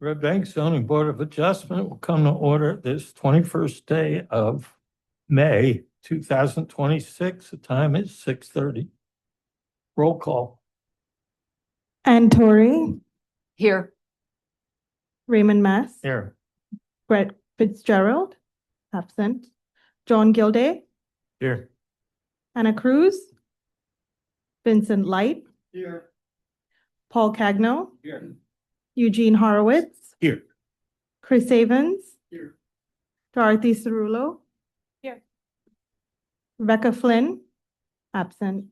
Red Bank Zoning Board of Adjustment will come to order this 21st day of May 2026. The time is 6:30. Roll call. Antori, Here. Raymond Mass, Here. Brett Fitzgerald, absent. John Gilday, Here. Anna Cruz, Vincent Light, Here. Paul Cagno, Here. Eugene Horowitz, Here. Chris Avens, Here. Dorothy Cerullo. Here. Rebecca Flynn, absent.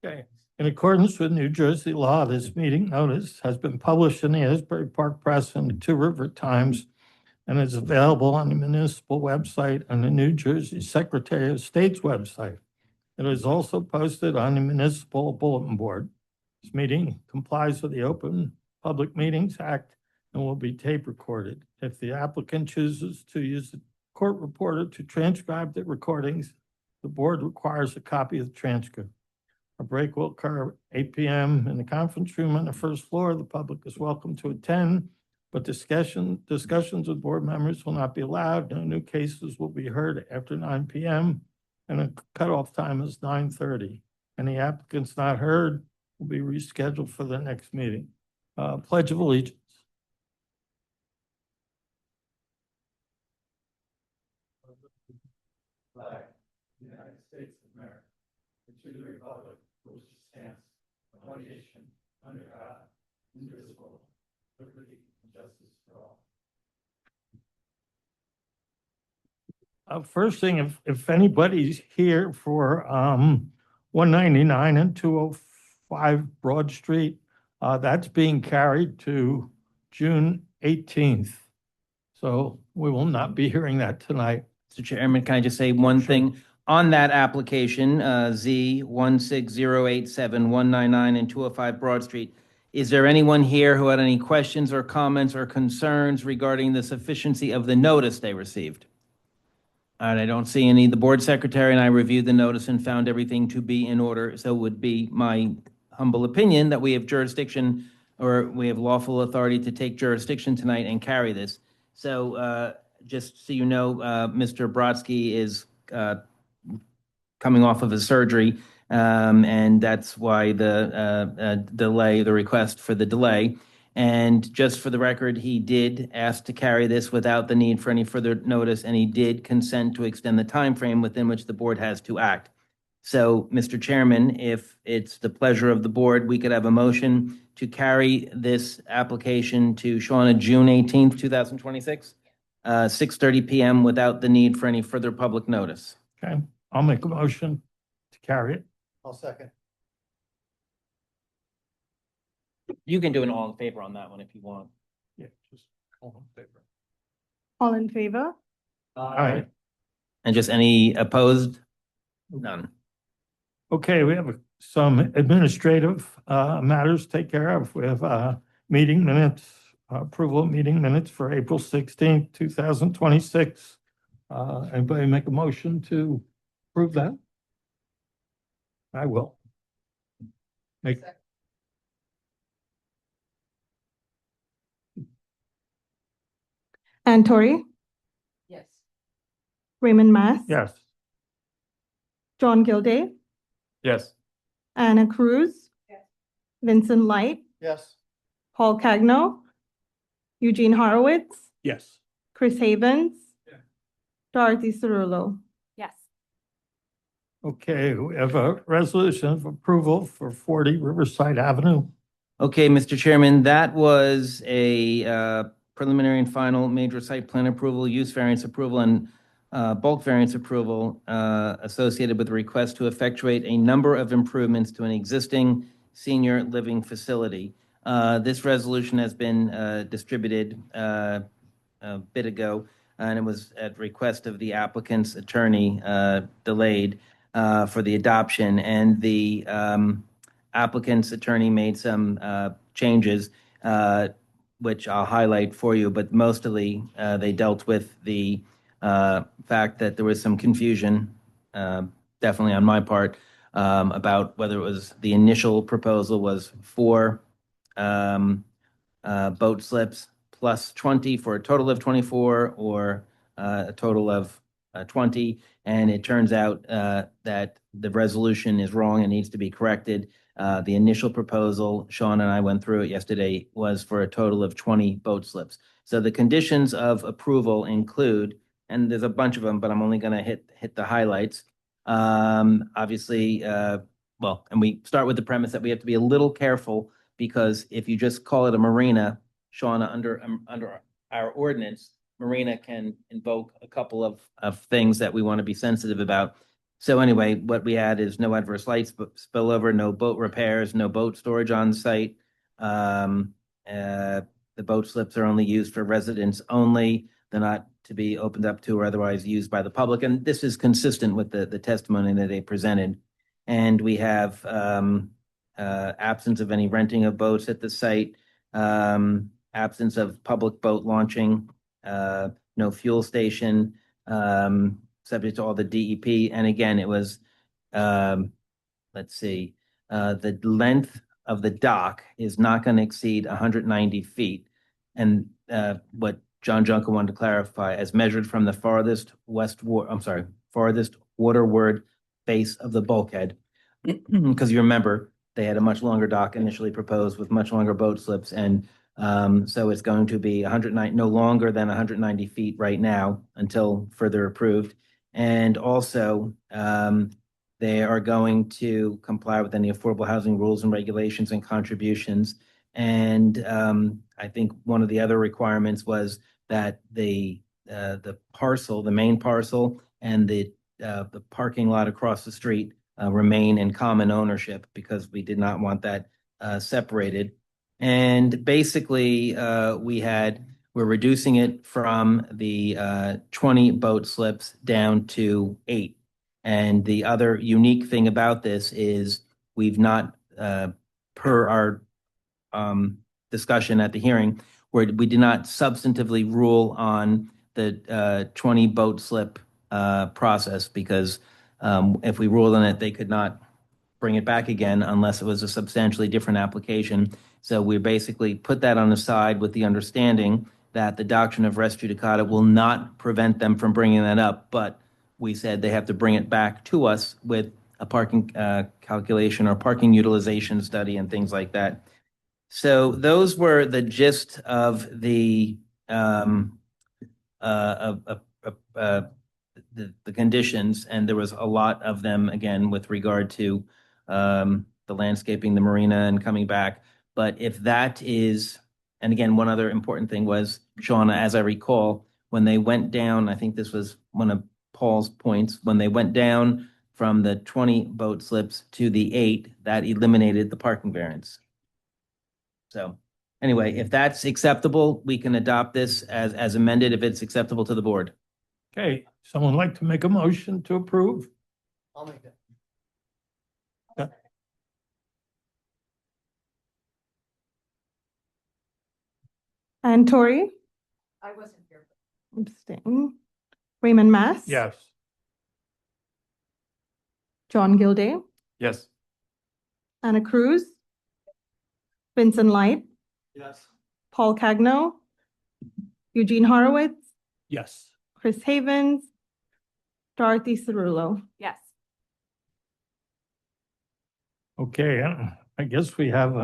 Okay. In accordance with New Jersey law, this meeting notice has been published in the Asbury Park Press and the Two River Times and is available on the municipal website and the New Jersey Secretary of State's website. It is also posted on the municipal bulletin board. This meeting complies with the Open Public Meetings Act and will be tape recorded. If the applicant chooses to use the court reporter to transcribe the recordings, the board requires a copy of the transcript. A break will occur at 8 p.m. in the conference room on the first floor. The public is welcome to attend, but discussions with board members will not be allowed. No new cases will be heard after 9 p.m. and the cutoff time is 9:30. Any applicants not heard will be rescheduled for the next meeting. Pledge of Allegiance. Flag, the United States of America, and to the republic which stands one nation under God, indivisible, liberty and justice for all. First thing, if anybody's here for 199 and 205 Broad Street, that's being carried to June 18th. So we will not be hearing that tonight. Mr. Chairman, can I just say one thing? On that application, Z 16087-199 and 205 Broad Street, is there anyone here who had any questions or comments or concerns regarding the sufficiency of the notice they received? And I don't see any. The board secretary and I reviewed the notice and found everything to be in order. So it would be my humble opinion that we have jurisdiction, or we have lawful authority to take jurisdiction tonight and carry this. So just so you know, Mr. Brodsky is coming off of a surgery, and that's why the delay, the request for the delay. And just for the record, he did ask to carry this without the need for any further notice, and he did consent to extend the time frame within which the board has to act. So, Mr. Chairman, if it's the pleasure of the board, we could have a motion to carry this application to Shauna June 18th, 2026, 6:30 p.m. without the need for any further public notice. Okay, I'll make a motion to carry it. I'll second. You can do an all in favor on that one if you want. Yeah, just all in favor. All in favor? Aye. And just any opposed? None. Okay, we have some administrative matters to take care of. We have meeting minutes, approval of meeting minutes for April 16th, 2026. Anybody make a motion to approve that? I will. Make. Antori, Yes. Raymond Mass, Yes. John Gilday, Yes. Anna Cruz, Yes. Vincent Light, Yes. Paul Cagno, Eugene Horowitz, Yes. Chris Havens, Yeah. Dorothy Cerullo. Yes. Okay, we have a resolution of approval for 40 Riverside Avenue. Okay, Mr. Chairman, that was a preliminary and final major site plan approval, use variance approval, and bulk variance approval associated with the request to effectuate a number of improvements to an existing senior living facility. This resolution has been distributed a bit ago, and it was at request of the applicant's attorney delayed for the adoption. And the applicant's attorney made some changes, which I'll highlight for you, but mostly they dealt with the fact that there was some confusion, definitely on my part, about whether it was the initial proposal was 4 boat slips plus 20 for a total of 24 or a total of 20. And it turns out that the resolution is wrong and needs to be corrected. The initial proposal, Sean and I went through it yesterday, was for a total of 20 boat slips. So the conditions of approval include, and there's a bunch of them, but I'm only going to hit the highlights. Obviously, well, and we start with the premise that we have to be a little careful because if you just call it a marina, Shauna, under our ordinance, marina can invoke a couple of things that we want to be sensitive about. So anyway, what we add is no adverse light spillover, no boat repairs, no boat storage on site. The boat slips are only used for residents only. They're not to be opened up to or otherwise used by the public. And this is consistent with the testimony that they presented. And we have absence of any renting of boats at the site, absence of public boat launching, no fuel station, subject to all the DEP. And again, it was, let's see, the length of the dock is not going to exceed 190 feet. And what John Junker wanted to clarify, as measured from the farthest waterward face of the bulkhead, because you remember they had a much longer dock initially proposed with much longer boat slips, and so it's going to be 109, no longer than 190 feet right now until further approved. And also, they are going to comply with any affordable housing rules and regulations and contributions. And I think one of the other requirements was that the parcel, the main parcel, and the parking lot across the street remain in common ownership because we did not want that separated. And basically, we're reducing it from the 20 boat slips down to 8. And the other unique thing about this is we've not, per our discussion at the hearing, where we did not substantively rule on the 20 boat slip process because if we ruled on it, they could not bring it back again unless it was a substantially different application. So we basically put that on the side with the understanding that the doctrine of res judicata will not prevent them from bringing that up, but we said they have to bring it back to us with a parking calculation or parking utilization study and things like that. So those were the gist of the conditions, and there was a lot of them again with regard to the landscaping, the marina, and coming back. But if that is, and again, one other important thing was, Shauna, as I recall, when they went down, I think this was one of Paul's points, when they went down from the 20 boat slips to the 8, that eliminated the parking variance. So anyway, if that's acceptable, we can adopt this as amended if it's acceptable to the board. Okay, someone like to make a motion to approve? I'll make that. And Tori, I wasn't here. abstain. Raymond Mass. Yes. John Gilday, Yes. Anna Cruz, Vincent Light, Yes. Paul Cagno, Eugene Horowitz, Yes. Chris Havens, Dorothy Cerullo. Yes. Okay, I guess we have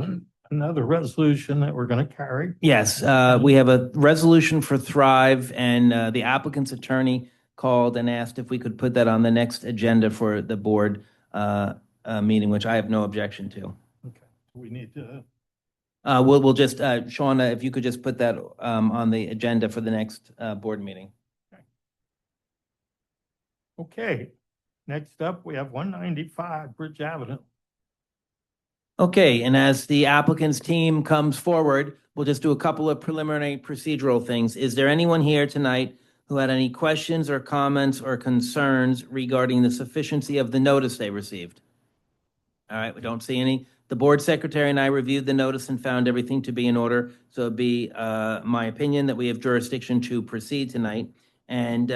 another resolution that we're going to carry. Yes, we have a resolution for Thrive, and the applicant's attorney called and asked if we could put that on the next agenda for the board meeting, which I have no objection to. Okay, we need to, We'll just, Shauna, if you could just put that on the agenda for the next board meeting. okay. Next up, we have 195 Bridge Avenue. Okay, and as the applicant's team comes forward, we'll just do a couple of preliminary procedural things. Is there anyone here tonight who had any questions or comments or concerns regarding the sufficiency of the notice they received? All right, we don't see any. The board secretary and I reviewed the notice and found everything to be in order. So it'd be my opinion that we have jurisdiction to proceed tonight. And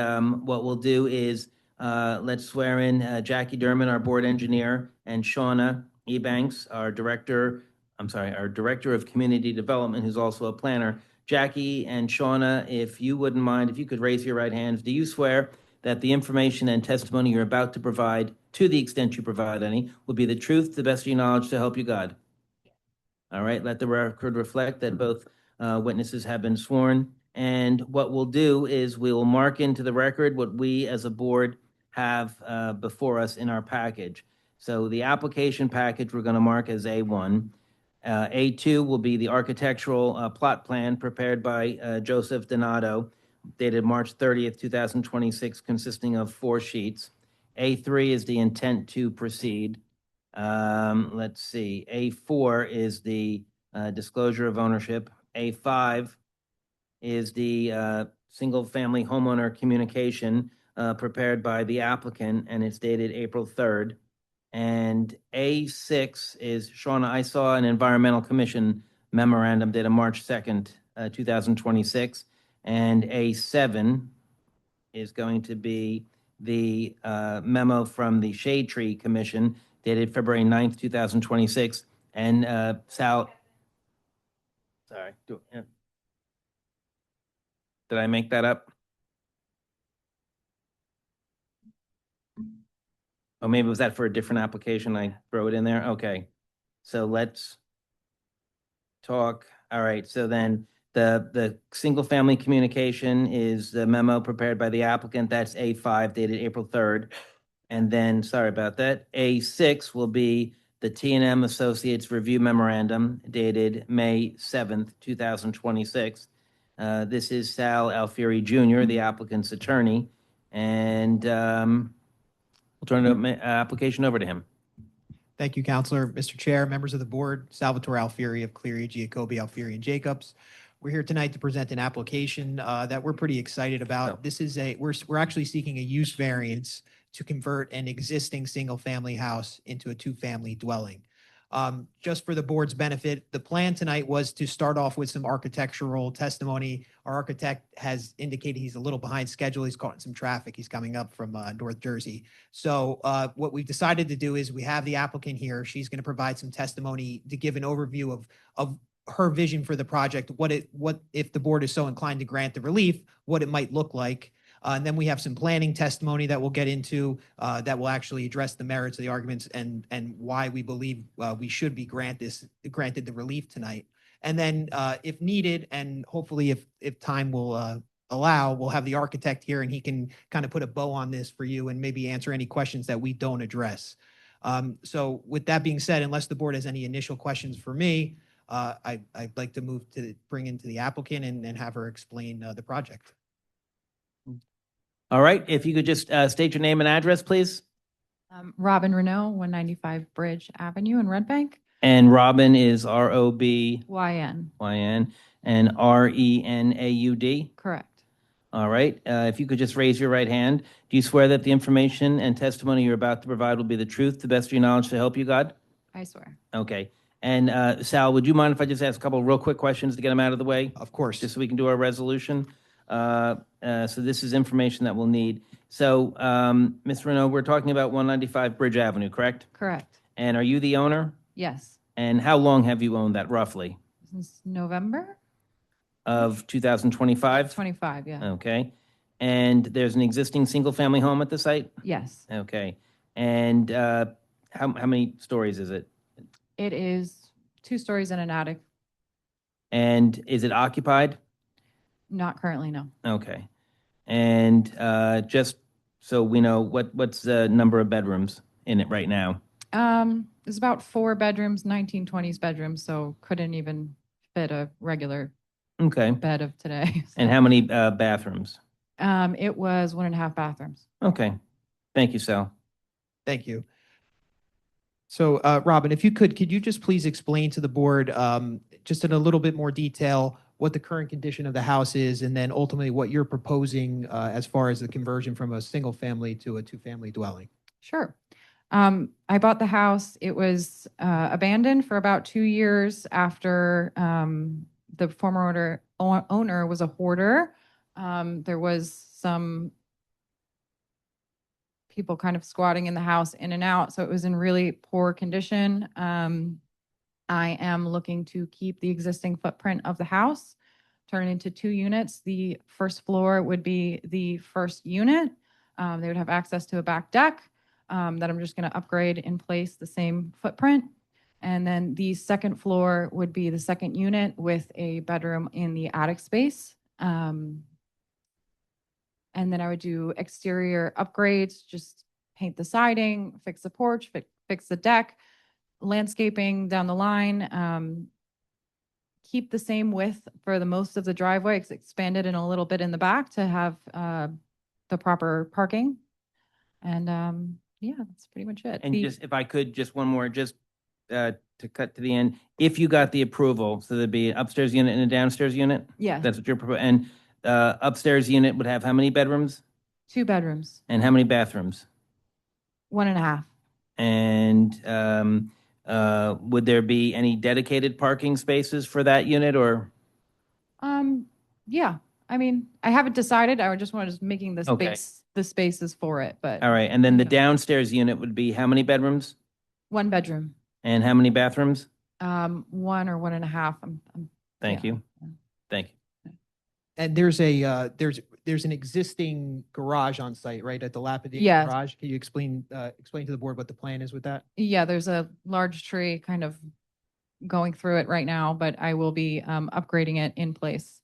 what we'll do is let's swear in Jackie Derman, our board engineer, and Shauna Ebanks, our director our Director of Community Development, who's also a planner. Jackie and Shauna, if you wouldn't mind, if you could raise your right hands, do you swear that the information and testimony you're about to provide, to the extent you provide any, will be the truth, to the best of your knowledge, to help you God? All right, let the record reflect that both witnesses have been sworn. And what we'll do is we will mark into the record what we as a board have before us in our package. So the application package, we're going to mark as A1. A2 will be the architectural plot plan prepared by Joseph Donato, dated March 30th, 2026, consisting of 4 sheets. A3 is the intent to proceed. Let's see, A4 is the disclosure of ownership. A5 is the single-family homeowner communication prepared by the applicant, and it's dated April 3rd. And A6 is, Shauna, I saw an environmental commission memorandum dated March 2nd, 2026. And A7 is going to be the memo from the Shade Tree Commission dated February 9th, 2026. And Sal, sorry, did I make that up? Oh, maybe was that for a different application? I throw it in there? Okay. So let's talk. All right. So then the single family communication is the memo prepared by the applicant. That's A5 dated April 3rd. And then, sorry about that, A6 will be the T&M Associates Review Memorandum dated May 7th, 2026. This is Sal Alfieri Jr., the applicant's attorney. And we'll turn the application over to him. Thank you, Counselor. Mr. Chair, members of the board, Salvatore Alfieri of Cleary, Giacobbe, Alfieri, and Jacobs. We're here tonight to present an application that we're pretty excited about. This is we're actually seeking a use variance to convert an existing single-family house into a 2-family dwelling. Just for the board's benefit, the plan tonight was to start off with some architectural testimony. Our architect has indicated he's a little behind schedule. He's caught in some traffic. He's coming up from North Jersey. So what we've decided to do is we have the applicant here. She's going to provide some testimony to give an overview of her vision for the project, what if the board is so inclined to grant the relief, what it might look like. And then we have some planning testimony that we'll get into that will actually address the merits of the arguments and why we believe we should be granted the relief tonight. And then if needed, and hopefully if time will allow, we'll have the architect here and he can kind of put a bow on this for you and maybe answer any questions that we don't address. So with that being said, unless the board has any initial questions for me, I'd like to move to bring into the applicant and have her explain the project. All right. If you could just state your name and address, please. Robin Renault, 195 Bridge Avenue in Red Bank. And Robin is ROBYN YN. and RENAUD. Correct. All right. If you could just raise your right hand. Do you swear that the information and testimony you're about to provide will be the truth, to the best of your knowledge, to help you God? I swear. Okay. And Sal, would you mind if I just ask a couple of real quick questions to get them out of the way? Of course. Just so we can do our resolution. So this is information that we'll need. So, Ms. Renault, we're talking about 195 Bridge Avenue, correct? Correct. And are you the owner? Yes. And how long have you owned that, roughly? Since November Of 2025? 25. Yeah. Okay. And there's an existing single-family home at the site? Yes. Okay. And how many stories is it? It is 2 stories and an attic. And is it occupied? Not currently, no. Okay. And just so we know, what's the number of bedrooms in it right now? It's about 4 bedrooms, 1920s bedrooms, so couldn't even fit a regular Okay. bed of today. And how many bathrooms? It was 1.5 bathrooms. Okay. Thank you, Sal. Thank you. So, Robin, if you could you just please explain to the board, just in a little bit more detail, what the current condition of the house is, and then ultimately what you're proposing as far as the conversion from a single family to a 2-family dwelling? Sure. I bought the house. It was abandoned for about 2 years after the former owner was a hoarder. There was some people kind of squatting in the house in and out, so it was in really poor condition. I am looking to keep the existing footprint of the house, turn it into 2 units. The first floor would be the first unit. They would have access to a back deck that I'm just going to upgrade in place the same footprint. And then the second floor would be the second unit with a bedroom in the attic space. And then I would do exterior upgrades, just paint the siding, fix the porch, fix the deck, landscaping down the line. Keep the same width for the most of the driveway, expand it in a little bit in the back to have the proper parking. And yeah, that's pretty much it. And The- just, if I could, just one more, just to cut to the end. If you got the approval, so there'd be an upstairs unit and a downstairs unit? Yeah, That's what you're proposing. And upstairs unit would have how many bedrooms 2 bedrooms, and how many bathrooms? 1.5. And would there be any dedicated parking spaces for that unit or? Yeah, I mean, I haven't decided. I just wanted making the Okay. space, the spaces for it, but All right, and then the Okay. downstairs unit would be how many bedrooms 1 bedroom, and how many bathrooms? 1 or 1.5. Thank Yeah. you. Thank you. And there's a, there's an existing garage on site, right? A dilapidated Yes. garage. Can you explain to the board what the plan is with that? Yeah, there's a large tree kind of going through it right now, but I will be upgrading it in place.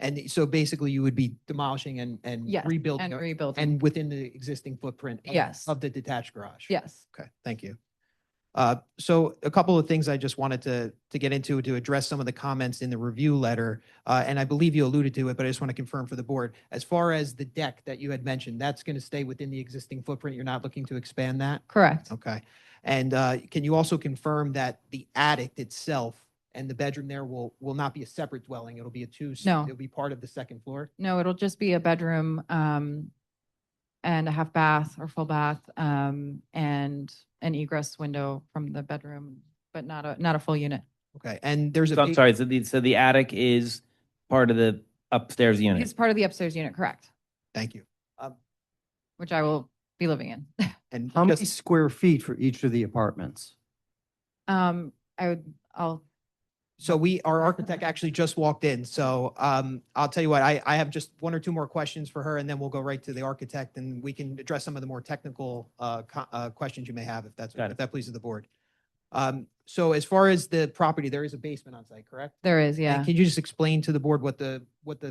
And so basically you would be demolishing and Yes, rebuilding and rebuilding. and within the existing footprint Yes. of the detached garage? Yes. Okay, thank you. So a couple of things I just wanted to get into to address some of the comments in the review letter. And I believe you alluded to it, but I just want to confirm for the board. As far as the deck that you had mentioned, that's going to stay within the existing footprint. You're not looking to expand that? Correct. Okay. And can you also confirm that the attic itself and the bedroom there will not be a separate dwelling? It'll be a two? No. It'll be part of the second floor? No, it'll just be a bedroom and a half bath or full bath and an egress window from the bedroom, but not a full unit. Okay, and there's a. So I'm sorry, so the attic is part of the upstairs unit? It's part of the upstairs unit, correct, Thank you. which I will be living in. And How many just, square feet for each of the apartments? I'll, so our architect actually just walked in, so I'll tell you what, I have just 1 or 2 more questions for her, and then we'll go right to the architect, and we can address some of the more technical questions you may have, if Got it. that pleases the board. So as far as the property, there is a basement on site, correct? there is, yeah. And can you just explain to the board what the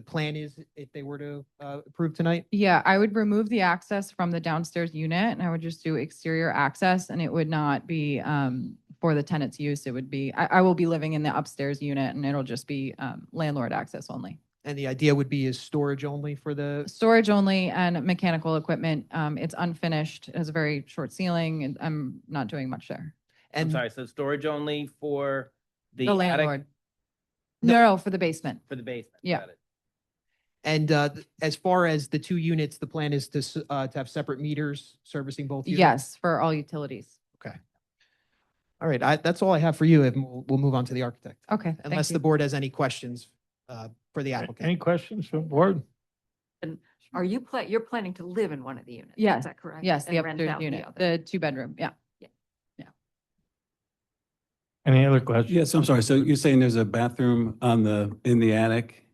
plan is if they were to approve tonight? Yeah, I would remove the access from the downstairs unit and I would just do exterior access and it would not be for the tenant's use. It would be, I will be living in the upstairs unit and it'll just be landlord access only. And the idea would be is storage only for the, Storage only and mechanical equipment. It's unfinished. It has a very short ceiling and I'm not doing much there. I'm and sorry, so storage only for the The attic? landlord. No, for the basement. For the basement? Yeah. Got it. And as far as the 2 units, the plan is to have separate meters servicing both units? Yes, for all utilities. Okay. All right, that's all I have for you. And we'll move on to the architect. Okay, thank Unless the you. board has any questions for the Any applicant. questions from the board? Are you you're planning to live in one of the units? Yes, Is that correct? Yes, the And rent upstairs out the unit, other? the 2-bedroom, yeah. Any other questions? Yes, I'm sorry. So you're saying there's a bathroom in the attic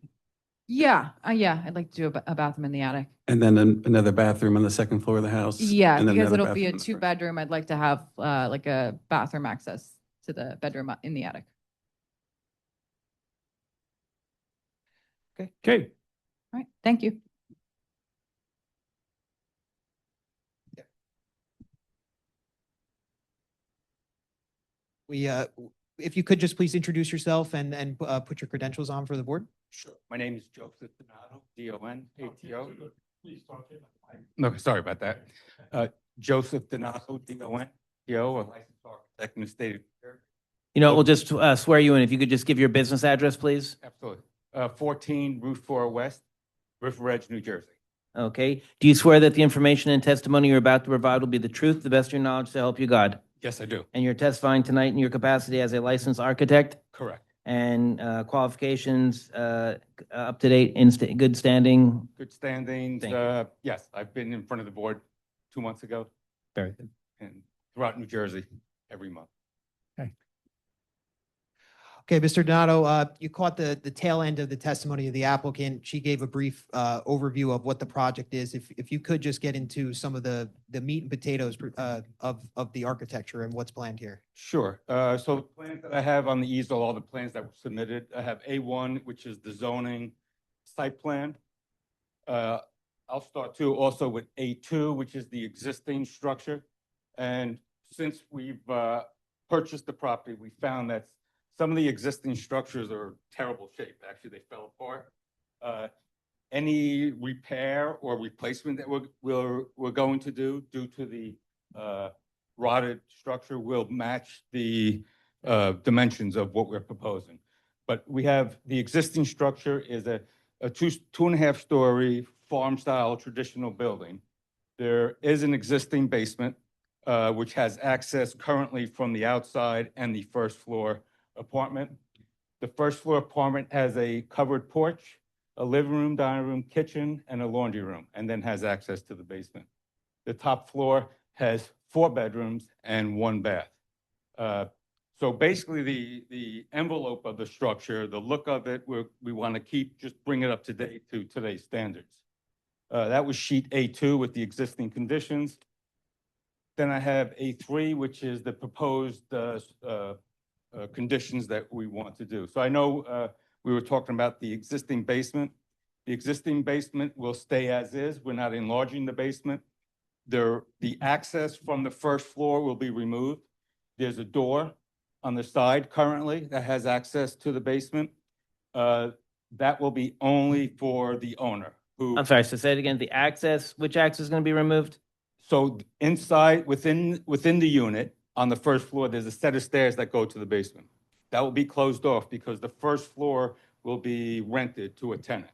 Yeah, I'd like to do a bathroom in the attic. and then another bathroom on the second floor of the house? Yeah, and then because another it'll be a bathroom on the first? 2-bedroom. I'd like to have like a bathroom access to the bedroom in the attic. Okay, All right, thank you. If you could just please introduce yourself and put your credentials on for the board. Sure. My name is Joseph Donato, D-O-N-A-T-O. No, sorry about that. Joseph Donato, D-O-N-T-O, a licensed architect in the state of New Jersey. You know, we'll just swear you in. If you could just give your business address, please? Absolutely. 14 Route 4 West, River Edge, New Jersey. Okay. Do you swear that the information and testimony you're about to provide will be the truth, the best of your knowledge, to help you God? Yes, I do. And you're testifying tonight in your capacity as a licensed architect Correct. and qualifications up to date, in good standing? Good standings. Thank you. Yes, I've been in front of the board 2 months ago Very good. and throughout New Jersey every month. Okay, Mr. Donato, you caught the tail end of the testimony of the applicant. She gave a brief overview of what the project is. If you could just get into some of the meat and potatoes of the architecture and what's planned here. Sure. So the plans that I have on the easel, all the plans that were submitted, I have A1, which is the zoning site plan. I'll start too also with A2, which is the existing structure. And since we've purchased the property, we found that some of the existing structures are terrible shape. Actually, they fell apart. Any repair or replacement that we're going to do due to the rotted structure will match the dimensions of what we're proposing. But we have the existing structure is a 2.5 story farm style traditional building. There is an existing basement, which has access currently from the outside and the first floor apartment. The first floor apartment has a covered porch, a living room, dining room, kitchen, and a laundry room, and then has access to the basement. The top floor has 4 bedrooms and 1 bath. So basically the envelope of the structure, the look of it, we want to keep, just bring it up to date to today's standards. That was sheet A2 with the existing conditions. Then I have A3, which is the proposed conditions that we want to do. So I know we were talking about the existing basement. The existing basement will stay as is. We're not enlarging the basement. The access from the first floor will be removed. There's a door on the side currently that has access to the basement. That will be only for the owner who. I'm sorry, so say it again, the access, which access is going to be removed? So inside, within the unit, on the first floor, there's a set of stairs that go to the basement. That will be closed off because the first floor will be rented to a tenant.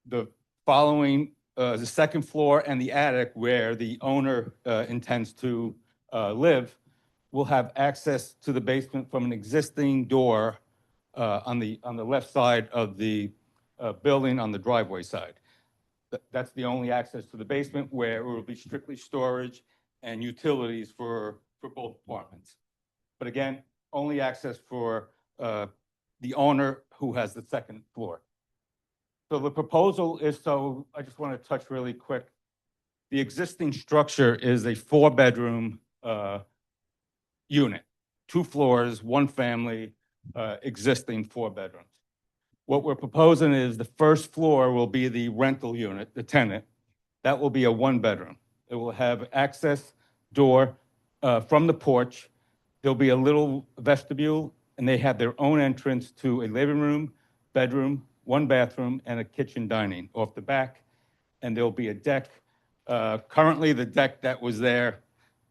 The following, the second floor and the attic where the owner intends to live will have access to the basement from an existing door on the left side of the building on the driveway side. That's the only access to the basement where it will be strictly storage and utilities for both apartments. But again, only access for the owner who has the second floor. So the proposal is, so I just want to touch really quick. The existing structure is a 4-bedroom unit, 2 floors, 1 family, existing 4 bedrooms. What we're proposing is the first floor will be the rental unit, the tenant. That will be a 1-bedroom. It will have access door from the porch. There'll be a little vestibule, and they have their own entrance to a living room, bedroom, 1 bathroom, and a kitchen dining off the back. And there'll be a deck. Currently, the deck that was there,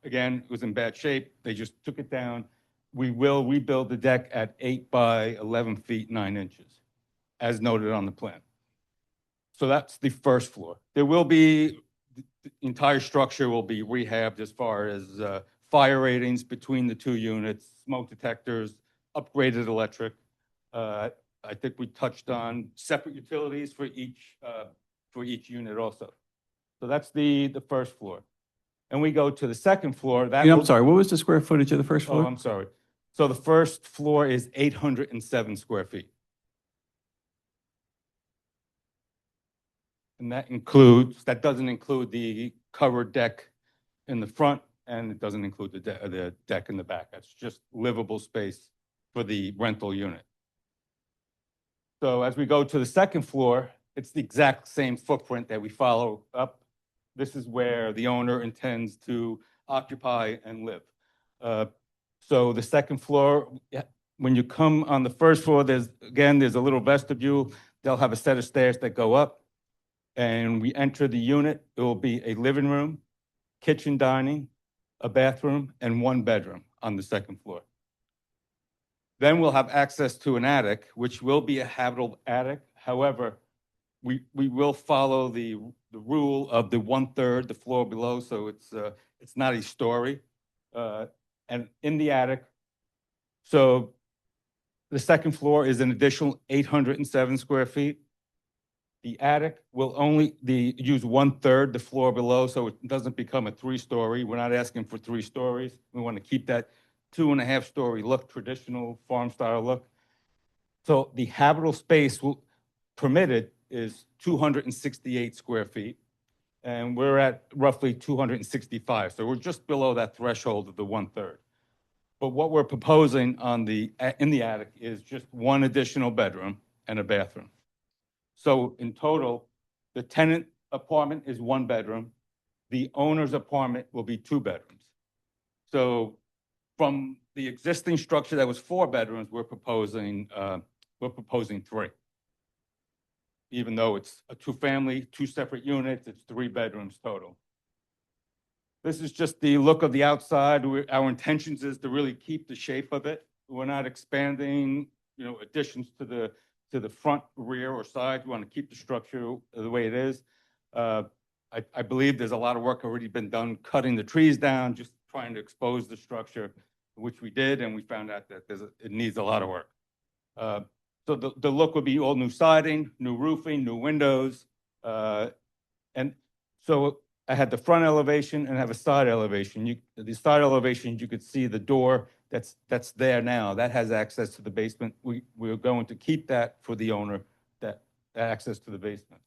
again, was in bad shape. They just took it down. We will rebuild the deck at 8 by 11 feet, 9 inches, as noted on the plan. So that's the first floor. There will be, the entire structure will be rehabbed as far as fire ratings between the 2 units, smoke detectors, upgraded electric. I think we touched on separate utilities for each unit also. So that's the first floor. And we go to the second floor. That I'm will- sorry, what was the square footage of the first Oh, floor? I'm sorry. So the first floor is 807 square feet. And that doesn't include the covered deck in the front, and it doesn't include the deck in the back. That's just livable space for the rental unit. So as we go to the second floor, it's the exact same footprint that we follow up. This is where the owner intends to occupy and live. So the second floor, when you come on the first floor, there's a little vestibule. They'll have a set of stairs that go up. And we enter the unit. It will be a living room, kitchen dining, a bathroom, and 1 bedroom on the second floor. Then we'll have access to an attic, which will be a habitable attic. However, we will follow the rule of the 1/3, the floor below, so it's not a story. And in the attic, so the second floor is an additional 807 square feet. The attic will only use 1/3 the floor below, so it doesn't become a 3-story. We're not asking for 3 stories. We want to keep that 2.5-story look, traditional farm style look. So the habitable space permitted is 268 square feet, and we're at roughly 265. So we're just below that threshold of the 1/3. But what we're proposing in the attic is just one additional bedroom and a bathroom. So in total, the tenant apartment is 1 bedroom. The owner's apartment will be 2 bedrooms. So from the existing structure that was 4 bedrooms, we're proposing 3. Even though it's a 2-family, 2 separate units, it's 3 bedrooms total. This is just the look of the outside. Our intentions is to really keep the shape of it. We're not expanding, additions to the front, rear, or side. We want to keep the structure the way it is. I believe there's a lot of work already been done cutting the trees down, just trying to expose the structure, which we did, and we found out that it needs a lot of work. So the look would be all new siding, new roofing, new windows. And so I had the front elevation and I have a side elevation. The side elevation, you could see the door that's there now. That has access to the basement. We're going to keep that for the owner, that access to the basement.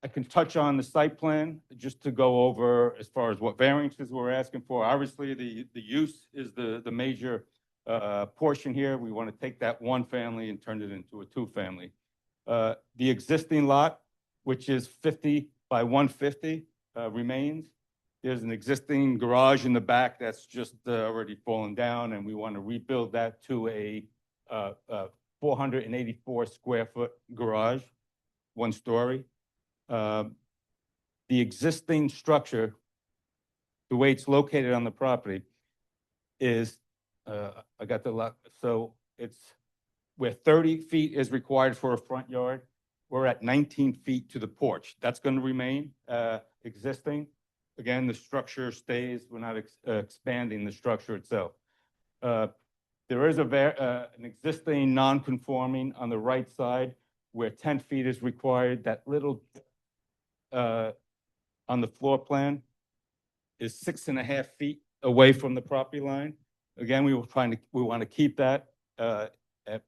I can touch on the site plan just to go over as far as what variances we're asking for. Obviously, the use is the major portion here. We want to take that 1-family and turn it into a 2-family. The existing lot, which is 50 by 150, remains. There's an existing garage in the back that's just already fallen down, and we want to rebuild that to a 484 square foot garage, 1-story. The existing structure, the way it's located on the property, is I got the lot. So it's where 30 feet is required for a front yard. We're at 19 feet to the porch. That's going to remain existing. Again, the structure stays. We're not expanding the structure itself. There is an existing non-conforming on the right side where 10 feet is required. That little on the floor plan is 6.5 feet away from the property line. Again, we want to keep that, but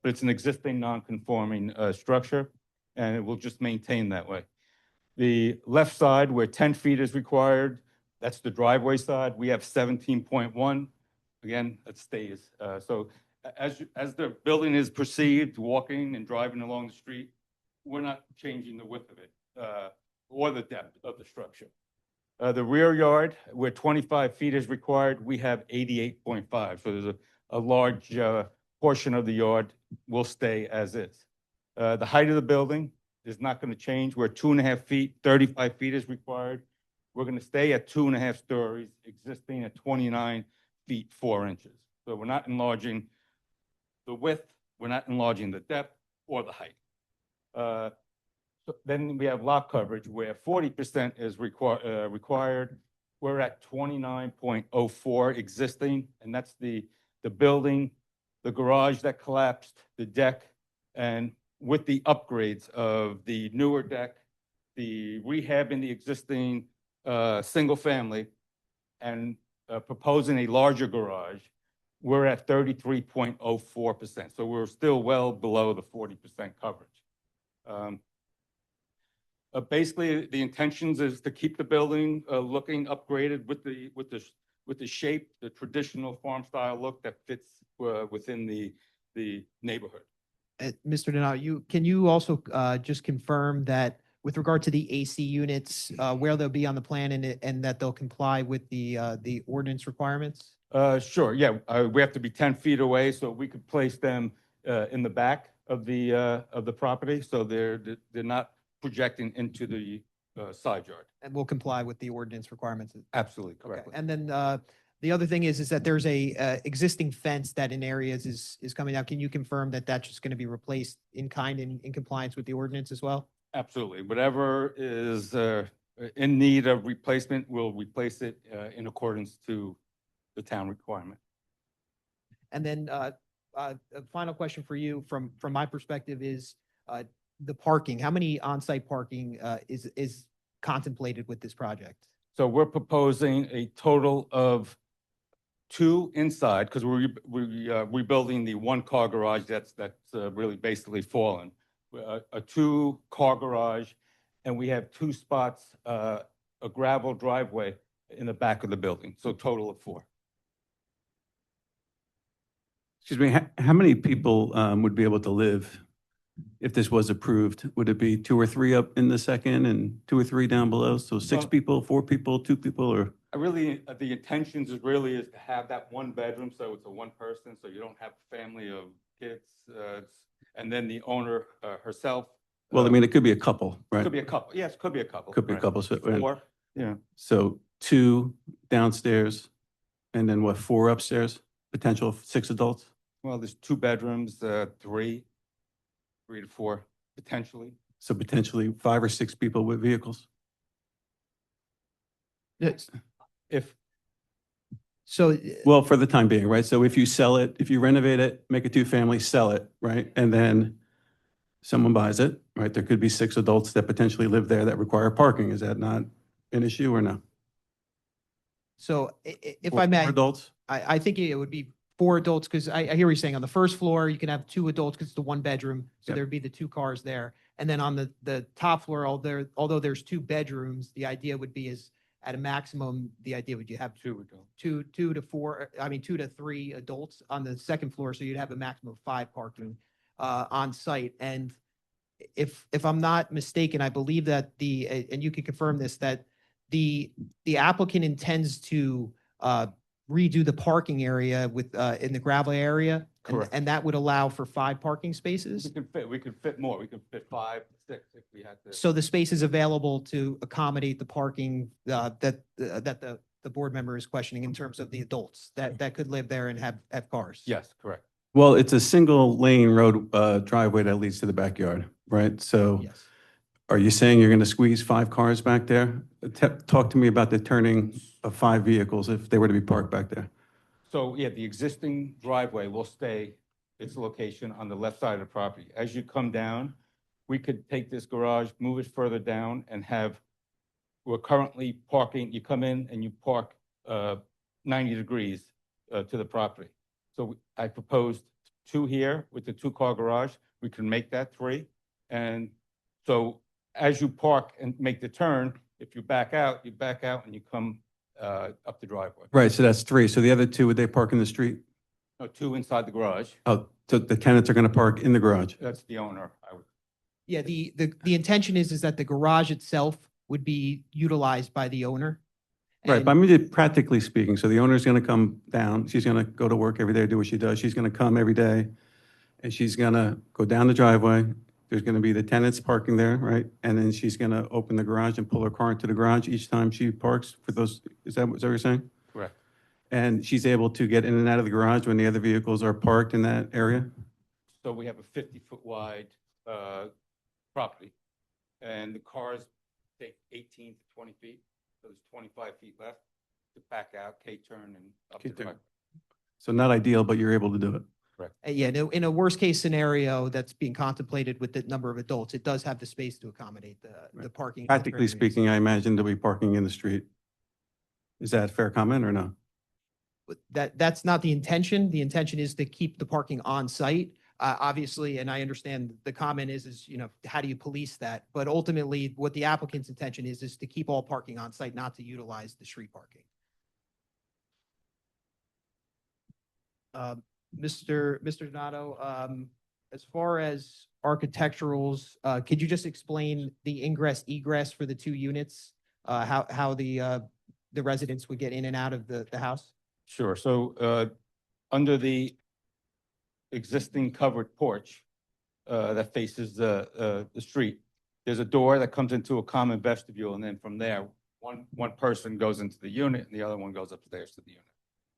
it's an existing non-conforming structure, and it will just maintain that way. The left side, where 10 feet is required, that's the driveway side. We have 17.1. Again, that stays. So as the building is perceived, walking and driving along the street, we're not changing the width of it or the depth of the structure. The rear yard, where 25 feet is required, we have 88.5. So there's a large portion of the yard will stay as is. The height of the building is not going to change. We're 2.5 feet, 35 feet is required. We're going to stay at 2.5 stories, existing at 29 feet, 4 inches. So we're not enlarging the width, we're not enlarging the depth or the height. So then we have lot coverage where 40% is required. We're at 29.04 existing, and that's the building, the garage that collapsed, the deck, and with the upgrades of the newer deck, the rehab in the existing single family, and proposing a larger garage, we're at 33.04%. So we're still well below the 40% coverage. Basically, the intentions is to keep the building looking upgraded with the shape, the traditional farm style look that fits within the neighborhood. Mr. Donato, can you also just confirm that with regard to the AC units, where they'll be on the plan and that they'll comply with the ordinance requirements? Sure, yeah. We have to be 10 feet away, so we could place them in the back of the property, so they're not projecting into the side yard. And will comply with the ordinance requirements? Absolutely Okay. correct. And then the other thing is that there's a existing fence that in areas is coming out. Can you confirm that that's just going to be replaced in kind in compliance with the ordinance as well? Absolutely. Whatever is in need of replacement, we'll replace it in accordance to the town requirement. And then a final question for you from my perspective is the parking. How many on-site parking is contemplated with this project? So we're proposing a total of two inside, because we're rebuilding the one-car garage that's really basically fallen. A two-car garage, and we have two spots, a gravel driveway in the back of the building, so total of four. Excuse me, how many people would be able to live if this was approved? Would it be two or three up in the second and two or three down below? So six Well- people, four people, two people, or? I really, the intentions is really is to have that one bedroom, so it's a one person, so you don't have a family of kids. And then the owner herself. Well, I mean, it could be a couple, right? Could be a couple, yes, could be a couple. Could be a right. couple. So, Four, yeah. so two downstairs and then what, four upstairs? Potential of 6 adults? Well, there's two bedrooms, three to four, potentially. So potentially 5 or 6 people with vehicles? Yes. If, So, Well, for the time being, right? So if you sell it, if you renovate it, make it two-family, sell it, right? And then someone buys it, right? There could be 6 adults that potentially live there that require parking. Is that not an issue or no? if Or I may, four adults? I think it would be 4 adults, because I hear what you're saying. On the first floor, you can have 2 adults because it's the 1 bedroom, so Yep. there'd be the 2 cars there. And then on the top floor, although there's 2 bedrooms, the idea would be is at a maximum, the idea would you have two adults. 2 to 4, I mean, 2 to 3 adults on the second floor, so you'd have a maximum of 5 parking on site. And if I'm not mistaken, I believe that and you can confirm this, that the applicant intends to redo the parking area with in the gravel area. Correct. And that would allow for 5 parking spaces. We could fit more. We could fit 5, 6 if we had to. So the space is available to accommodate the parking that the board member is questioning in terms of the adults that could live there and have cars. Yes, correct. Well, it's a single lane road driveway that leads to the backyard, right? So Yes. are you saying you're going to squeeze 5 cars back there? Talk to me about the turning of 5 vehicles if they were to be parked back there. So, yeah, the existing driveway will stay its location on the left side of the property. As you come down, we could take this garage, move it further down and we're currently parking, you come in and you park 90 degrees to the property. So I proposed 2 here with the 2-car garage. We can make that 3. And so as you park and make the turn, if you back out and you come up the driveway. Right, so that's 3. So the other 2, would they park in the street? No, 2 inside the garage. Oh, so the tenants are going to park in the garage? That's the owner, I would. Yeah, the intention is that the garage itself would be utilized by the owner. Right, And- but I mean, practically speaking, so the owner's going to come down, she's going to go to work every day, do what she does. She's going to come every day, and she's going to go down the driveway. There's going to be the tenants parking there, right? And then she's going to open the garage and pull her car into the garage each time she parks for those, is that what you're saying? Correct. And she's able to get in and out of the garage when the other vehicles are parked in that area? So we have a 50-foot wide property, and the cars take 18 to 20 feet, so there's 25 feet left to back out, K-turn, and up the K-turn. driveway. So not ideal, but you're able to do it. Yeah, in a worst case scenario that's being contemplated with the number of adults, it does have the space to accommodate the Right. parking. Practically speaking, I imagine they'll be parking in the street. Is that a fair comment or no? That's not the intention. The intention is to keep the parking on site. Obviously, and I understand the comment is, how do you police that? But ultimately, what the applicant's intention is to keep all parking on site, not to utilize the street parking. Mr. Donato, as far as architecturals, could you just explain the ingress egress for the 2 units? How the residents would get in and out of the house? Sure, so under the existing covered porch that faces the street, there's a door that comes into a common vestibule, and then from there, one person goes into the unit and the other one goes upstairs to the unit.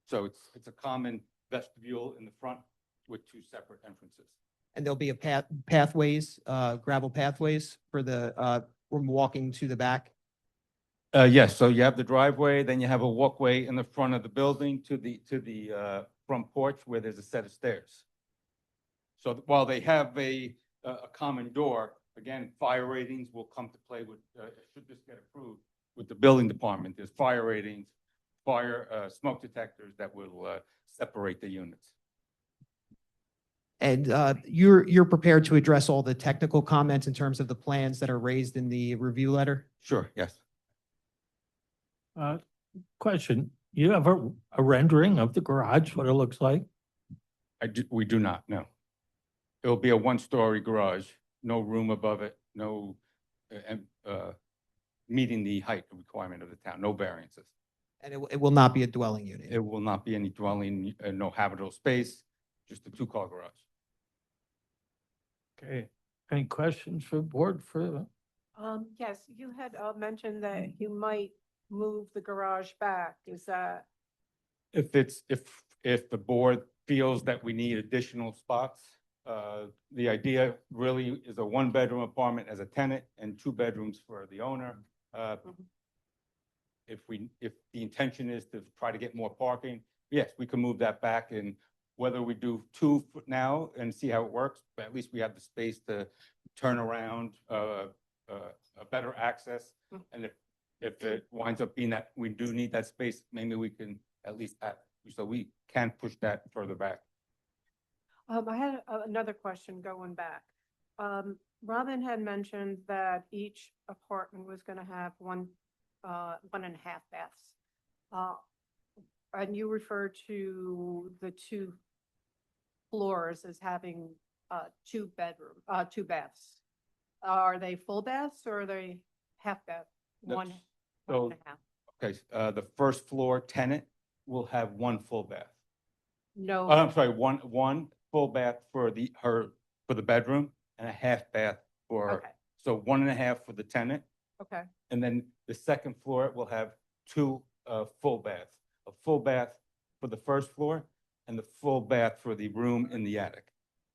So it's a common vestibule in the front with 2 separate entrances. And there'll be a pathways, gravel pathways for from walking to the back. Yes, so you have the driveway, then you have a walkway in the front of the building to the front porch where there's a set of stairs. So while they have a common door, again, fire ratings will come to play with, should this get approved with the building department, there's fire ratings smoke detectors that will separate the units. And you're prepared to address all the technical comments in terms of the plans that are raised in the review letter? Sure, yes. Question, you have a rendering of the garage, what it looks like? We do not, no. It'll be a one-story garage, no room above it, no, meeting the height requirement of the town, no variances. And it will not be a dwelling unit? It will not be any dwelling, no habitable space, just a two-car garage. Okay, any questions for the board for, Yes, you had mentioned that you might move the garage back. Is that, If the board feels that we need additional spots, the idea really is a one-bedroom apartment as a tenant and two bedrooms for the owner. If the intention is to try to get more parking, yes, we can move that back, and whether we do two now and see how it works, but at least we have the space to turn around, a better access. And if it winds up being that we do need that space, maybe we can at least add, so we can push that further back. I had another question going back. Robin had mentioned that each apartment was going to have 1.5 baths. And you referred to the 2 floors as having 2 baths. Are they full baths or are they half bath? One So, and a half. okay, the first floor tenant will have 1 full bath. No. I'm sorry, one full bath for the bedroom and a half bath for, Okay. so 1.5 for the tenant. Okay. And then the second floor will have 2 full baths, a full bath for the first floor and the full bath for the room in the attic.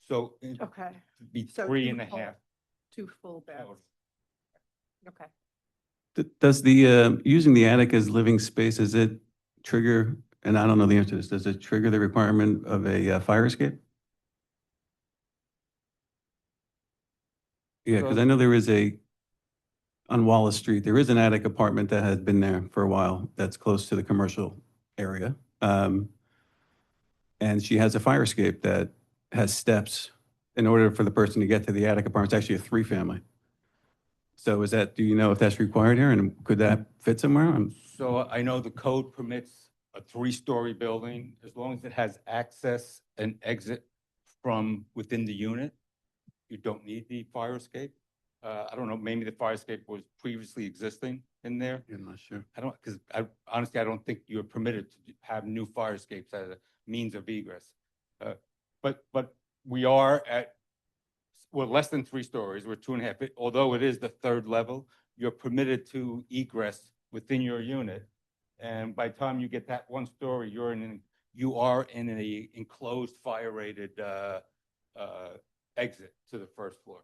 So it'd Okay. be So 3.5. 2 full baths. Okay. Does the, using the attic as living space, does it trigger, and I don't know the answer to this, does it trigger the requirement of a fire escape? Yeah, because I know there is on Wallace Street, there is an attic apartment that has been there for a while that's close to the commercial area. And she has a fire escape that has steps in order for the person to get to the attic apartment. It's actually a 3-family. So do you know if that's required here and could that fit somewhere? So I know the code permits a 3-story building as long as it has access and exit from within the unit. You don't need the fire escape. I don't know, maybe the fire escape was previously existing in there. I'm not sure. Because honestly, I don't think you're permitted to have new fire escapes as a means of egress. But we are we're less than 3 stories, we're 2.5. Although it is the 3rd level, you're permitted to egress within your unit. And by the time you get that 1 story, you are in an enclosed fire-rated exit to the 1st floor.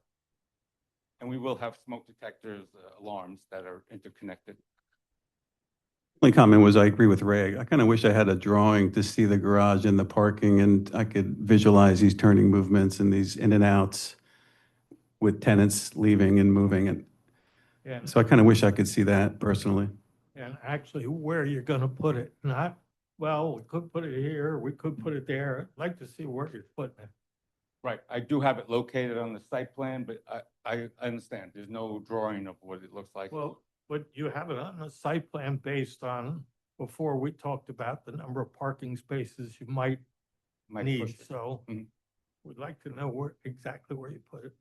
And we will have smoke detectors, alarms that are interconnected. Only comment was I agree with Ray. I kind of wish I had a drawing to see the garage and the parking and I could visualize these turning movements and these in and outs with tenants leaving and moving. And yeah, so I kind of wish I could see that personally. and actually where you're gonna put it, not, well, we could put it here, we could put it there. I'd like to see where you're putting it. Right, I do have it located on the site plan, but I understand, there's no drawing of what it looks like. Well, but you have it on the site plan based on, before we talked about the number of parking spaces you might Might need, push it. so Mhm. we'd like to know exactly where you put it.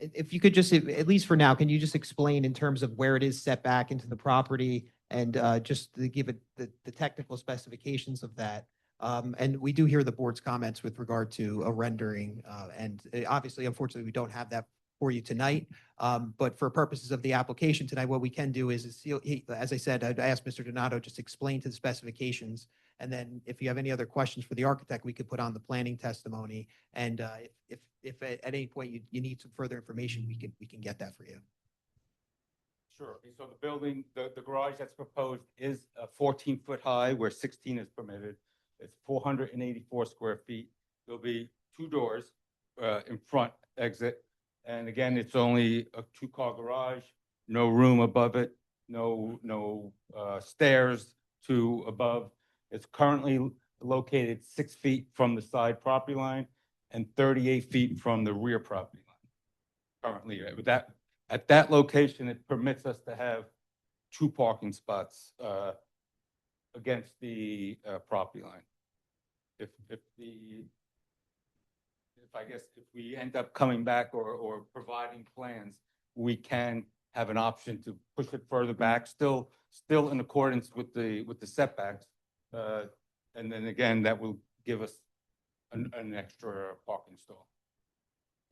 If you could just, at least for now, can you just explain in terms of where it is set back into the property and just to give it the technical specifications of that? And we do hear the board's comments with regard to a rendering. And obviously, unfortunately, we don't have that for you tonight. But for purposes of the application tonight, what we can do is, as I said, I'd ask Mr. Donato just explain to the specifications. And then if you have any other questions for the architect, we could put on the planning testimony. And if at any point you need some further information, we can get that for you. Sure, so the building, the garage that's proposed is 14 foot high, where 16 is permitted. It's 484 square feet. There'll be 2 doors in front exit. And again, it's only a 2-car garage, no room above it, no stairs, to above. It's currently located 6 feet from the side property line and 38 feet from the rear property line. Currently, at that location, it permits us to have 2 parking spots against the property line. If we end up coming back or providing plans, we can have an option to push it further back, still in accordance with the setbacks. And then again, that will give us an extra parking stall.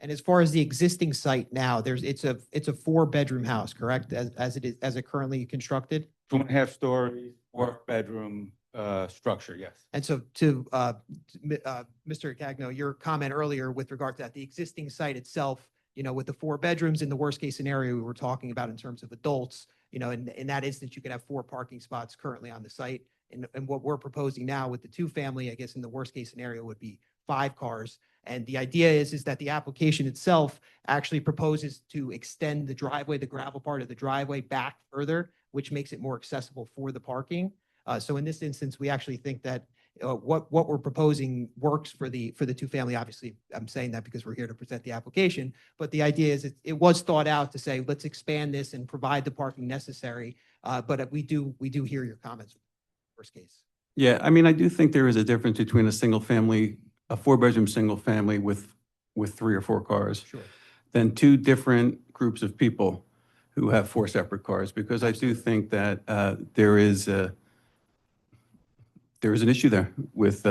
And as far as the existing site now, it's a 4-bedroom house, correct? As it currently constructed? 2.5 story, 4-bedroom structure, yes. And so Mr. Cagno, your comment earlier with regard to that, the existing site itself, with the 4 bedrooms in the worst case scenario we were talking about in terms of adults, in that instance, you could have 4 parking spots currently on the site. And what we're proposing now with the 2-family, I guess in the worst case scenario would be 5 cars. And the idea is that the application itself actually proposes to extend the driveway, the gravel part of the driveway back further, which makes it more accessible for the parking. So in this instance, we actually think that what we're proposing works for the 2-family. Obviously, I'm saying that because we're here to present the application, but the idea is it was thought out to say, let's expand this and provide the parking necessary. But we do hear your comments, worst case. Yeah, I mean, I do think there is a difference between a 4-bedroom single family with 3 or 4 cars. Sure. Than 2 different groups of people who have 4 separate cars, because I do think that there is an issue there with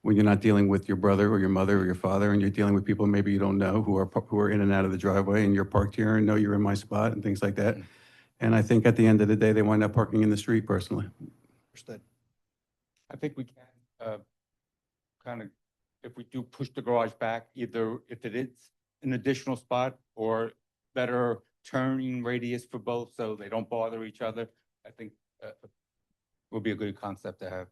when you're not dealing with your brother or your mother or your father, and you're dealing with people maybe you don't know who are in and out of the driveway, and you're parked here and know you're in my spot and things like that. And I think at the end of the day, they wind up parking in the street personally. Understood. I think we can if we do push the garage back, either if it is an additional spot or better turning radius for both so they don't bother each other, I think will be a good concept to have.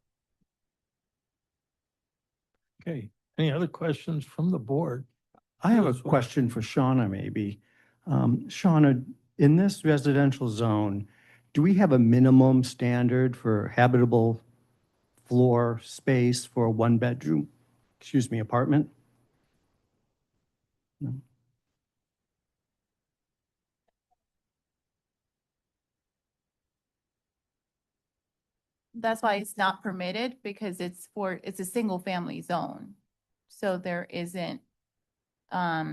Okay, any other questions from the board? I have a Yes, question for Shauna, maybe. Shauna, in this residential zone, do we have a minimum standard for habitable floor space for a 1-bedroom, apartment? No. That's why it's not permitted, because it's a single family zone. So there isn't a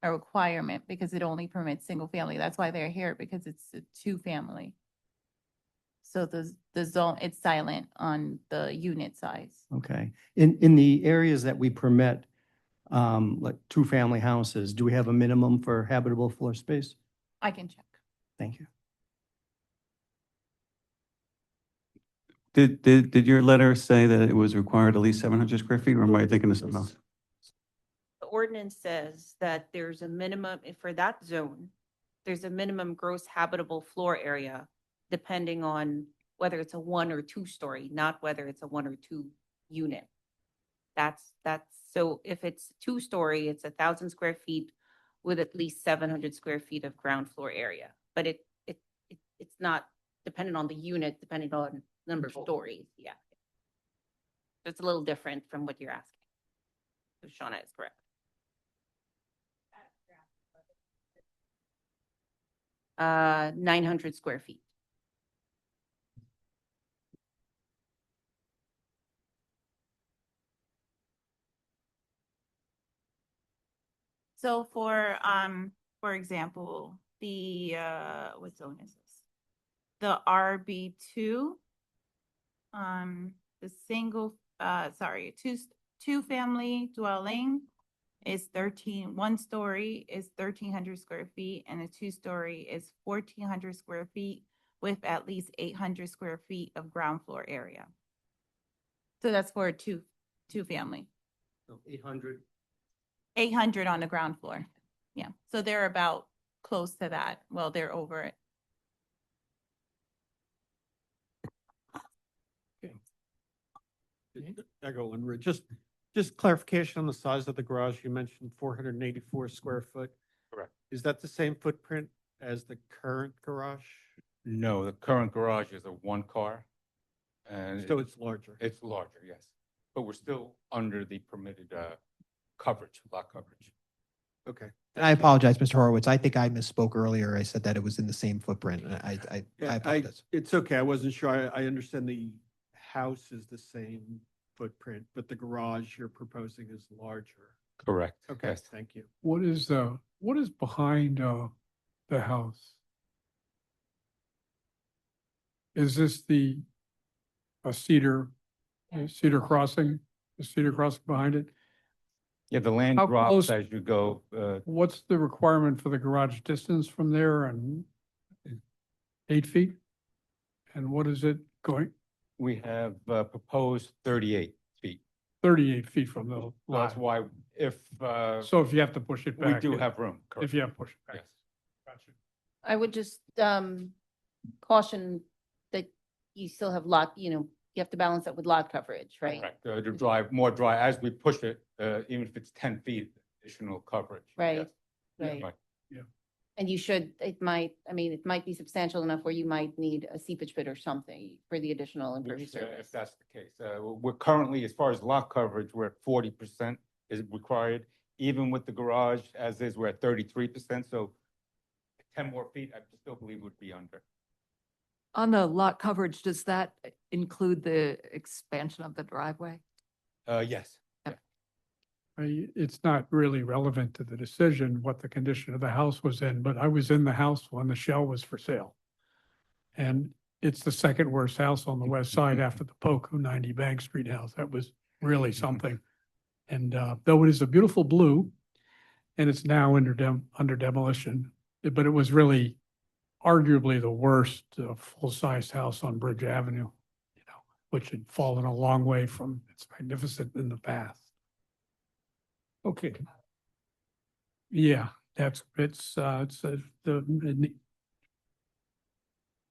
requirement, because it only permits single family. That's why they're here, because it's a 2-family. So the zone, it's silent on the unit size. Okay. In the areas that we permit, like 2-family houses, do we have a minimum for habitable floor space? I can check. Thank you. Did your letter say that it was required at least 700 square feet, or am I thinking of something else? The ordinance says that there's a minimum, for that zone, there's a minimum gross habitable floor area, depending on whether it's a 1 or 2 story, not whether it's a 1 or 2 unit. So if it's 2 story, it's 1,000 square feet with at least 700 square feet of ground floor area. But it's not dependent on the unit, depending on number of stories. Yeah. It's a little different from what you're asking. So Shauna is correct. 900 square feet. So for example, the, what zone is this? The RB2, the single, two family dwelling is 1 story is 1,300 square feet, and a 2 story is 1,400 square feet with at least 800 square feet of ground floor area. So that's for a two family. So 800. 800 on the ground floor. Yeah, so they're about close to that. Well, they're over it. I go on, just clarification on the size of the garage. You mentioned 484 square foot. Correct. Is that the same footprint as the current garage? No, the current garage is a 1 car. And So it's larger. it's larger, yes. But we're still under the permitted coverage, lot coverage. Okay. And I apologize, Mr. Horowitz. I think I misspoke earlier. I said that it was in the same footprint. I Yeah, apologize. it's okay. I wasn't sure. I understand the house is the same footprint, but the garage you're proposing is larger. Correct. Okay, Yes. thank you. What is behind, the house? Is this a cedar crossing, the cedar crossing behind it? Yeah, the land How drops close- as you go. What's the requirement for the garage distance from there and 8 feet? And what is it going, We have proposed 38 feet. 38 feet from the That's lot? why if So if you have to push it we back. do have room. If you have to push it back. Yes. Gotcha. I would just caution that you still have you have to balance that with lot coverage, right? Correct. To drive more dry as we push it, even if it's 10 feet, additional coverage. Right, Yes. right. Yeah. And it might be substantial enough where you might need a seepage pit or something for the additional impervious Which, surface. if that's the case, we're currently, as far as lot coverage, we're at 40% is required. Even with the garage as is, we're at 33%. So 10 more feet, I still believe would be under. On the lot coverage, does that include the expansion of the driveway? Yes. It's not really relevant to the decision what the condition of the house was in, but I was in the house when the shell was for sale. And it's the second worst house on the west side after the Poco 90 Bank Street house. That was really something. And though it is a beautiful blue and it's now under demolition, but it was really arguably the worst full-size house on Bridge Avenue, which had fallen a long way from its magnificent in the past. Okay. Yeah,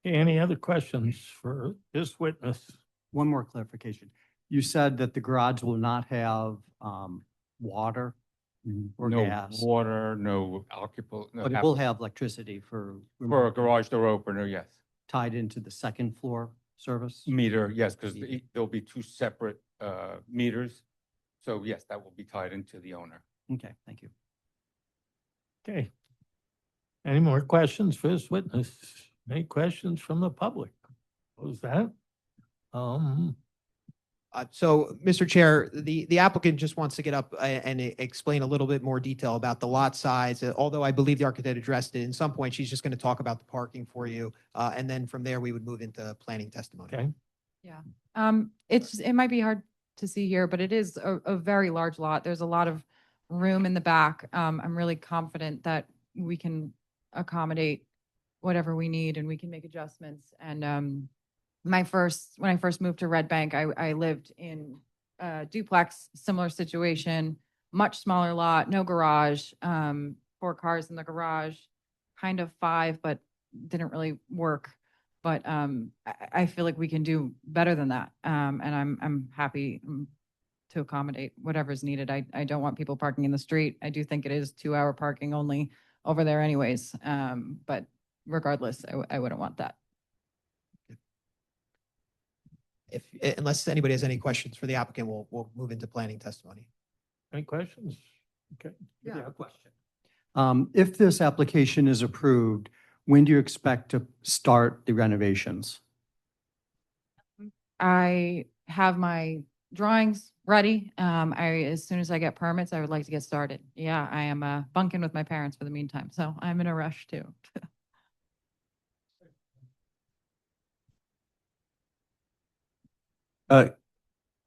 Any other questions for this witness? One more clarification. You said that the garage will not have water or No gas, water, no alcohol. but it will have electricity for For a garage door opener, yes. tied into the second floor service? Meter, yes, because there'll be two separate meters. So yes, that will be tied into the owner. Okay, thank you. Okay. Any more questions for this witness? Any questions from the public? What was that? So, Mr. Chair, the applicant just wants to get up and explain a little bit more detail about the lot size. Although I believe the architect addressed it, in some point, she's just going to talk about the parking for you. And then from there, we would move into planning testimony. Okay. Yeah. It might be hard to see here, but it is a very large lot. There's a lot of room in the back. I'm really confident that we can accommodate whatever we need and we can make adjustments. And when I first moved to Red Bank, I lived in a duplex, similar situation, much smaller lot, no garage, 4 cars in the garage, kind of 5, but didn't really work. But I feel like we can do better than that. And I'm happy to accommodate whatever's needed. I don't want people parking in the street. I do think it is 2-hour parking only over there anyways. But regardless, I wouldn't want that. Unless anybody has any questions for the applicant, we'll move into planning testimony. Any questions? Okay. Yeah, a question. If this application is approved, when do you expect to start the renovations? I have my drawings ready. As soon as I get permits, I would like to get started. Yeah, I am bunking with my parents for the meantime, so I'm in a rush too.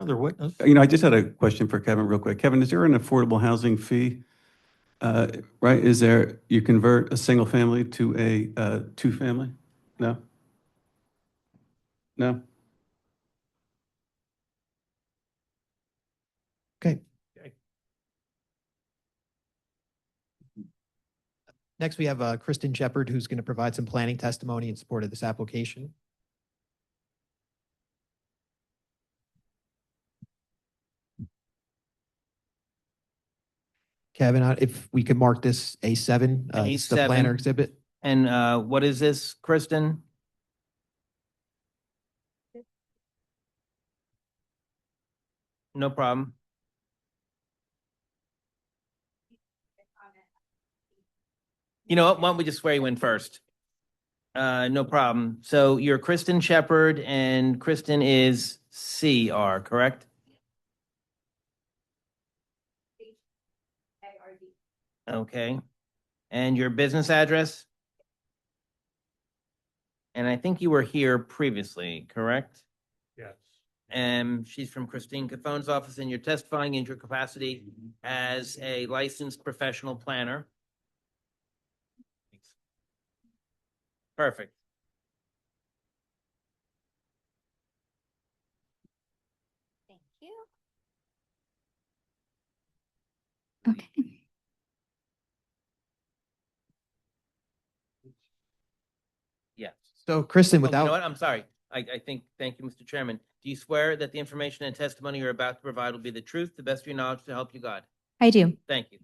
Other witness? I just had a question for Kevin real quick. Kevin, is there an affordable housing fee? Right? You convert a single family to a 2-family? No? No? Okay. Next, we have Kristen Shepard, who's going to provide some planning testimony in support of this application. Kevin, if we could mark this A7, it's the planner A7. exhibit. And what is this, Kristen? No problem. You know what? Why don't we just swear you in first? No problem. So you're Kristen Shepherd, and Kristen is CR, correct? Okay. And your business address? And I think you were here previously, correct? Yes. And she's from Christine Cathone's office, and you're testifying in your capacity as a licensed professional planner. Perfect. Thank you. Okay. Yes. So Kristen, Oh, you know without, what? I'm sorry. I think, thank you, Mr. Chairman. Do you swear that the information and testimony you're about to provide will be the truth, the best of your knowledge, to help you God? I do. Thank you.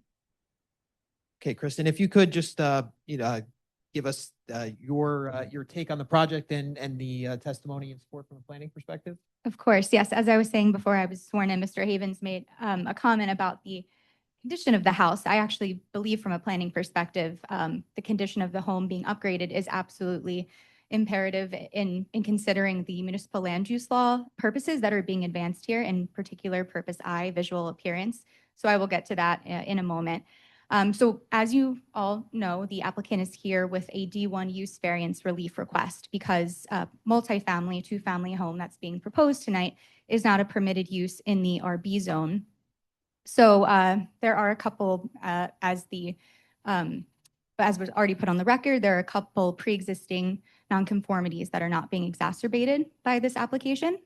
okay, Kristen, if you could just, give us, your take on the project and the testimony and support from a planning perspective? Of course, yes. As I was saying before I was sworn in, Mr. Havens made a comment about the condition of the house. I actually believe from a planning perspective, the condition of the home being upgraded is absolutely imperative in considering the municipal land use law purposes that are being advanced here, in particular purpose I, visual appearance. So I will get to that in a moment. So as you all know, the applicant is here with a D1 use variance relief request because multifamily, two-family home that's being proposed tonight is not a permitted use in the RB zone. So there are a couple, as was already put on the record, there are a couple pre-existing nonconformities that are not being exacerbated by this application.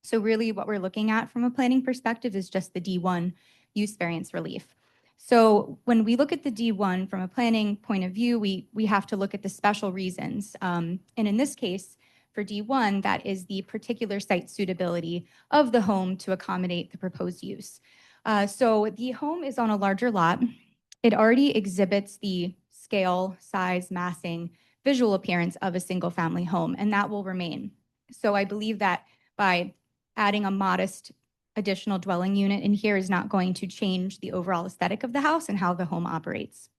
So really what we're looking at from a planning perspective is just the D1 use variance relief. So when we look at the D1 from a planning point of view, we have to look at the special reasons. And in this case, for D1, that is the particular site suitability of the home to accommodate the proposed use. So the home is on a larger lot. It already exhibits the scale, size, massing, visual appearance of a single family home, and that will remain. So I believe that by adding a modest additional dwelling unit in here is not going to change the overall aesthetic of the house and how the home operates.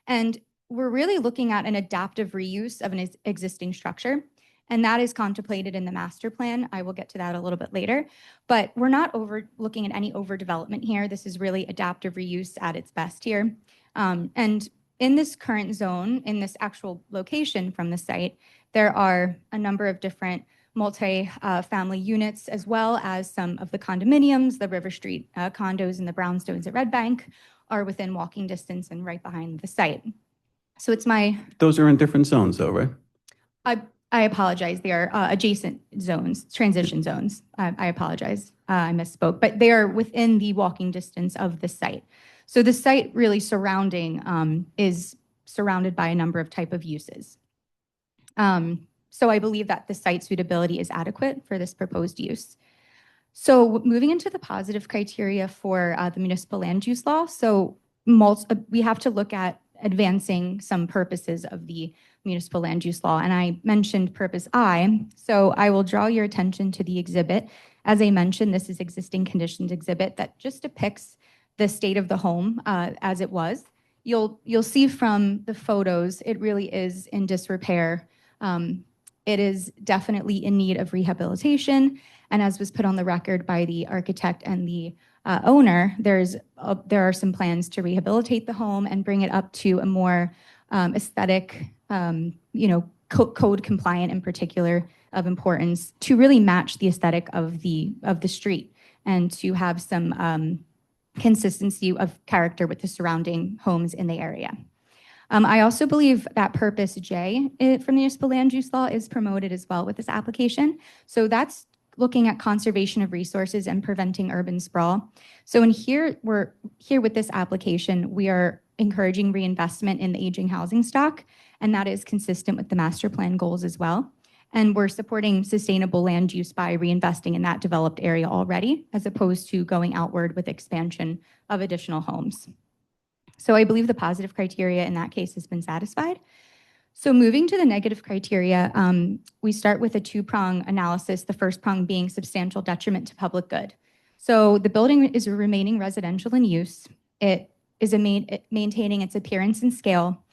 And we're really looking at an adaptive reuse of an existing structure, and that is contemplated in the master plan. I will get to that a little bit later, but we're not looking at any overdevelopment here. This is really adaptive reuse at its best here. And in this current zone, in this actual location from the site, there are a number of different multi-family units, as well as some of the condominiums. The River Street condos and the brownstones at Red Bank are within walking distance and right behind the site. So it's Those are in different zones though, right? I apologize. They are adjacent zones, transition zones. I apologize. I misspoke, but they are within the walking distance of the site. So the site really surrounding is surrounded by a number of type of uses. So I believe that the site suitability is adequate for this proposed use. So moving into the positive criteria for the municipal land use law. So we have to look at advancing some purposes of the municipal land use law. And I mentioned purpose I, so I will draw your attention to the exhibit. As I mentioned, this is existing conditions exhibit that just depicts the state of the home as it was. You'll see from the photos, it really is in disrepair. It is definitely in need of rehabilitation. And as was put on the record by the architect and the owner, there are some plans to rehabilitate the home and bring it up to a more aesthetic, code compliant in particular of importance, to really match the aesthetic of the street and to have some consistency of character with the surrounding homes in the area. I also believe that purpose J from the municipal land use law is promoted as well with this application. So that's looking at conservation of resources and preventing urban sprawl. So we're here with this application, we are encouraging reinvestment in the aging housing stock, and that is consistent with the master plan goals as well. And we're supporting sustainable land use by reinvesting in that developed area already, as opposed to going outward with expansion of additional homes. So I believe the positive criteria in that case has been satisfied. So moving to the negative criteria, we start with a two-prong analysis, the first prong being substantial detriment to public good. So the building is remaining residential in use. It is maintaining its appearance and scale.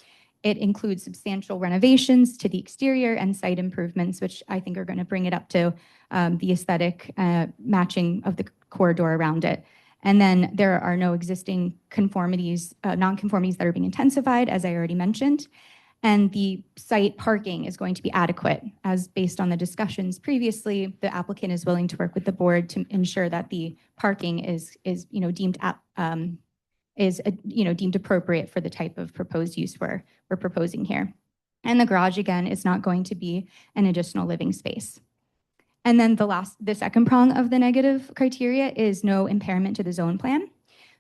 It includes substantial renovations to the exterior and site improvements, which I think are going to bring it up to the aesthetic matching of the corridor around it. And then there are no existing conformities, nonconformities that are being intensified, as I already mentioned. And the site parking is going to be adequate, as based on the discussions previously, the applicant is willing to work with the board to ensure that the parking is deemed deemed appropriate for the type of proposed use we're proposing here. And the garage, again, is not going to be an additional living space. And then the second prong of the negative criteria is no impairment to the zone plan.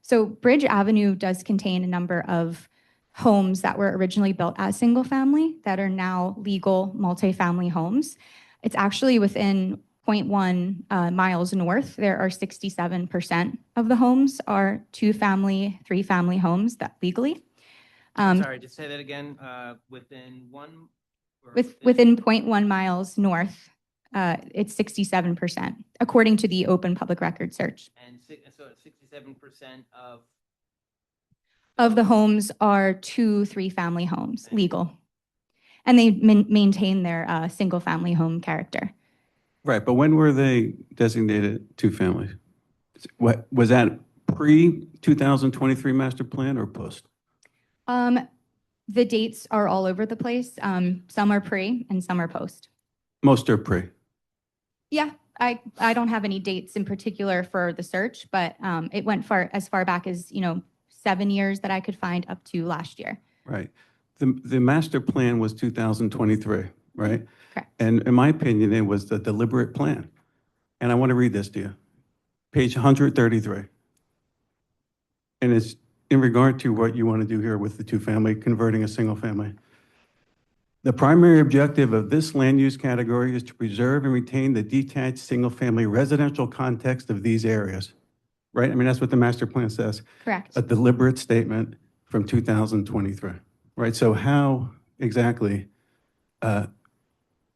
So Bridge Avenue does contain a number of homes that were originally built as single family that are now legal multifamily homes. It's actually within 0.1 miles north. There are 67% of the homes are 2-family, 3-family homes that legally. Sorry, just say that again. Within one? Within 0.1 miles north, it's 67%, according to the Open Public Record Search. And so 67% of the homes are 2-3-family homes, legal. And they maintain their single-family home character. Right, but when were they designated two families? What, was that pre-2023 master plan or post? The dates are all over the place. Some are pre and some are post. Most are pre. Yeah, I don't have any dates in particular for the search, but it went as far back as 7 years that I could find up to last year. Right. The master plan was 2023, right? Correct. And in my opinion, it was the deliberate plan. And I want to read this to you. Page 133. And it's in regard to what you want to do here with the 2-family, converting a single family. The primary objective of this land use category is to preserve and retain the detached single-family residential context of these areas, right? I mean, that's what the master plan says. Correct. A deliberate statement from 2023, right? So how exactly,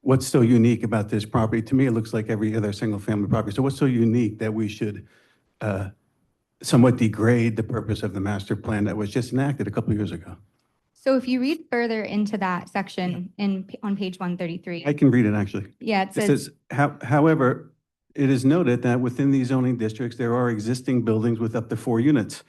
what's so unique about this property? To me, it looks like every other single-family property. So what's so unique that we should somewhat degrade the purpose of the master plan that was just enacted a couple of years ago? So if you read further into that section on page 133. I can read it, actually. Yeah, it It says, says, however, it is noted that within these zoning districts, there are existing buildings with up to 4 units.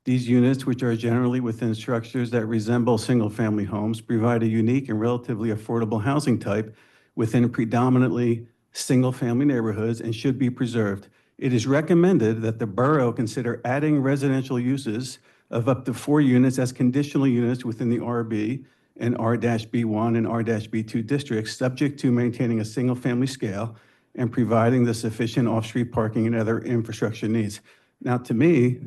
These units, which are generally within structures that resemble single-family homes, provide a unique and relatively affordable housing type within predominantly single-family neighborhoods and should be preserved. It is recommended that the borough consider adding residential uses of up to 4 units as conditional units within the RB and R-B1 and R-B2 districts, subject to maintaining a single-family scale and providing the sufficient off-street parking and other infrastructure needs. Now, to me,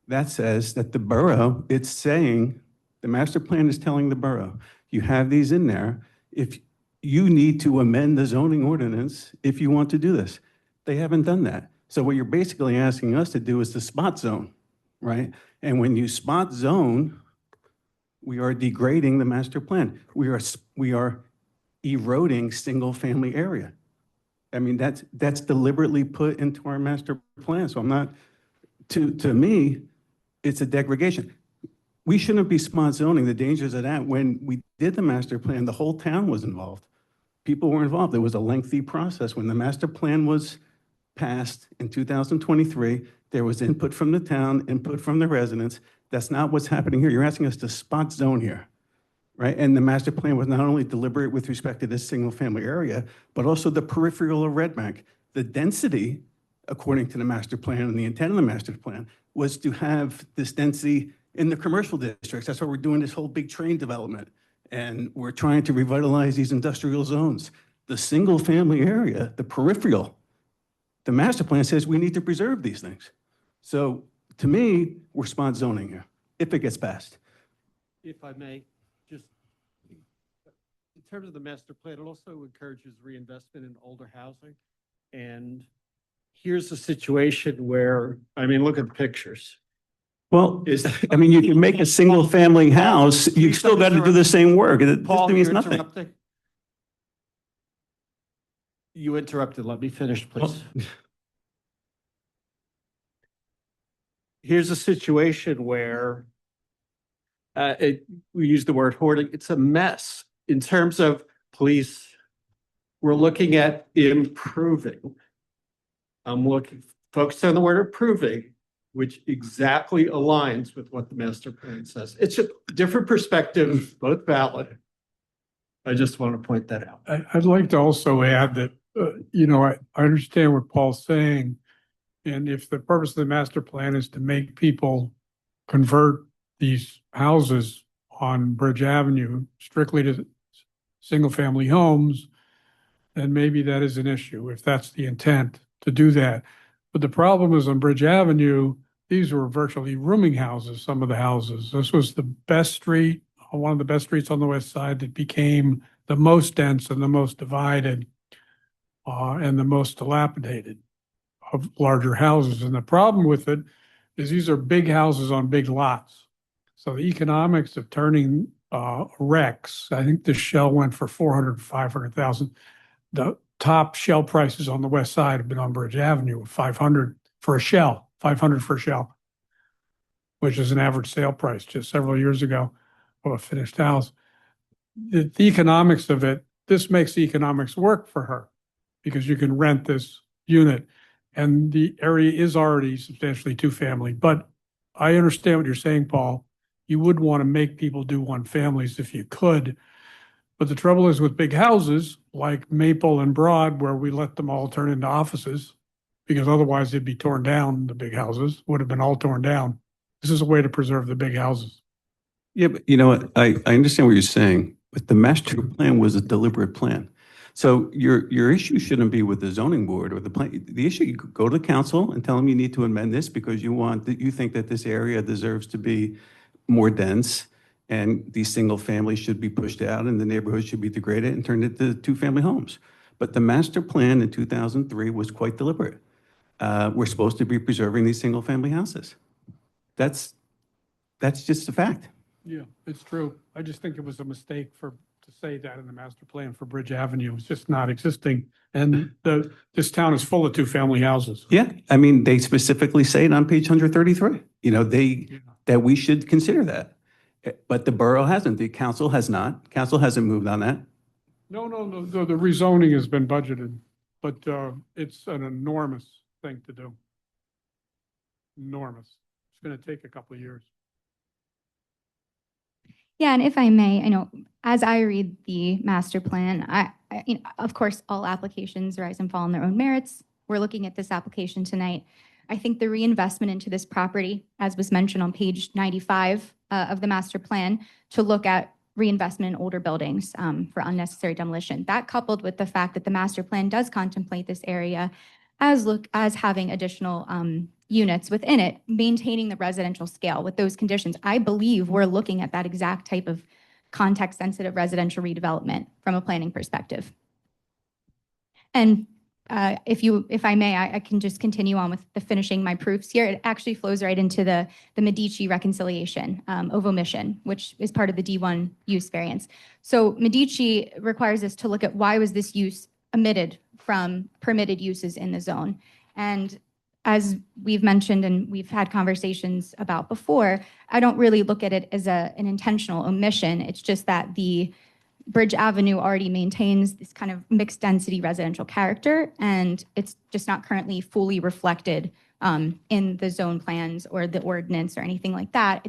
that says that the borough, it's saying, the master plan is telling the borough, you have these in there. If you need to amend the zoning ordinance, if you want to do this, they haven't done that. So what you're basically asking us to do is to spot zone, right? And when you spot zone, we are degrading the master plan. We are eroding single-family area. I mean, that's deliberately put into our master plan. So I'm not, to me, it's a degradation. We shouldn't be spot zoning. The dangers of that, when we did the master plan, the whole town was involved. People were involved. It was a lengthy process. When the master plan was passed in 2023, there was input from the town, input from the residents. That's not what's happening here. You're asking us to spot zone here, right? And the master plan was not only deliberate with respect to this single-family area, but also the peripheral of Red Bank. The density, according to the master plan and the intent of the master plan, was to have this density in the commercial districts. That's why we're doing this whole big train development. And we're trying to revitalize these industrial zones. The single-family area, the peripheral, the master plan says we need to preserve these things. So to me, we're spot zoning here, if it gets passed. If I may, just in terms of the master plan, it also encourages reinvestment in older housing. And here's a situation where, I mean, look at the pictures. Well, I mean, you can make a single-family house, you still got to do the same work. It Paul, to me you're is nothing. interrupting. You interrupted. Let me finish, please. here's a situation where we use the word hoarding, it's a mess in terms of police. We're looking at improving. I'm focused on the word improving, which exactly aligns with what the master plan says. It's a different perspective, both valid. I just want to point that out. I'd like to also add that, I understand what Paul's saying. And if the purpose of the master plan is to make people convert these houses on Bridge Avenue strictly to single-family homes, then maybe that is an issue, if that's the intent to do that. But the problem is on Bridge Avenue, these were virtually rooming houses, some of the houses. This was the best street, one of the best streets on the west side that became the most dense and the most divided and the most dilapidated of larger houses. And the problem with it is these are big houses on big lots. So the economics of turning wrecks, I think the shell went for 400, 500,000. The top shell prices on the west side have been on Bridge Avenue, 500 for a shell, 500 for a shell, which is an average sale price just several years ago of a finished house. The economics of it, this makes the economics work for her because you can rent this unit and the area is already substantially two-family. But I understand what you're saying, Paul. You would want to make people do one families if you could. But the trouble is with big houses like Maple and Broad, where we let them all turn into offices, because otherwise they'd be torn down, the big houses would have been all torn down. This is a way to preserve the big houses. Yeah, but you know what? I understand what you're saying, but the master plan was a deliberate plan. So your issue shouldn't be with the zoning board or the plan. The issue, you could go to council and tell them you need to amend this because you think that this area deserves to be more dense and these single families should be pushed out and the neighborhood should be degraded and turned into two-family homes. But the master plan in 2003 was quite deliberate. We're supposed to be preserving these single-family houses. That's just a fact. Yeah, it's true. I just think it was a mistake to say that in the master plan for Bridge Avenue. It's just not existing. And this town is full of two-family houses. Yeah, I mean, they specifically say it on page 133, that we should consider that. But the borough hasn't, the council has not. Council hasn't moved on that. No, the rezoning has been budgeted, but it's an enormous thing to do. Enormous. It's going to take a couple of years. Yeah, and if I may, I know as I read the master plan, of course, all applications rise and fall on their own merits. We're looking at this application tonight. I think the reinvestment into this property, as was mentioned on page 95 of the master plan, to look at reinvestment in older buildings for unnecessary demolition. That coupled with the fact that the master plan does contemplate this area as having additional units within it, maintaining the residential scale with those conditions. I believe we're looking at that exact type of context-sensitive residential redevelopment from a planning perspective. And if I may, I can just continue on with finishing my proofs here. It actually flows right into the Medici reconciliation of omission, which is part of the D1 use variance. So Medici requires us to look at why was this use omitted from permitted uses in the zone. And as we've mentioned and we've had conversations about before, I don't really look at it as an intentional omission. It's just that the Bridge Avenue already maintains this kind of mixed density residential character, and it's just not currently fully reflected in the zone plans or the ordinance or anything like that.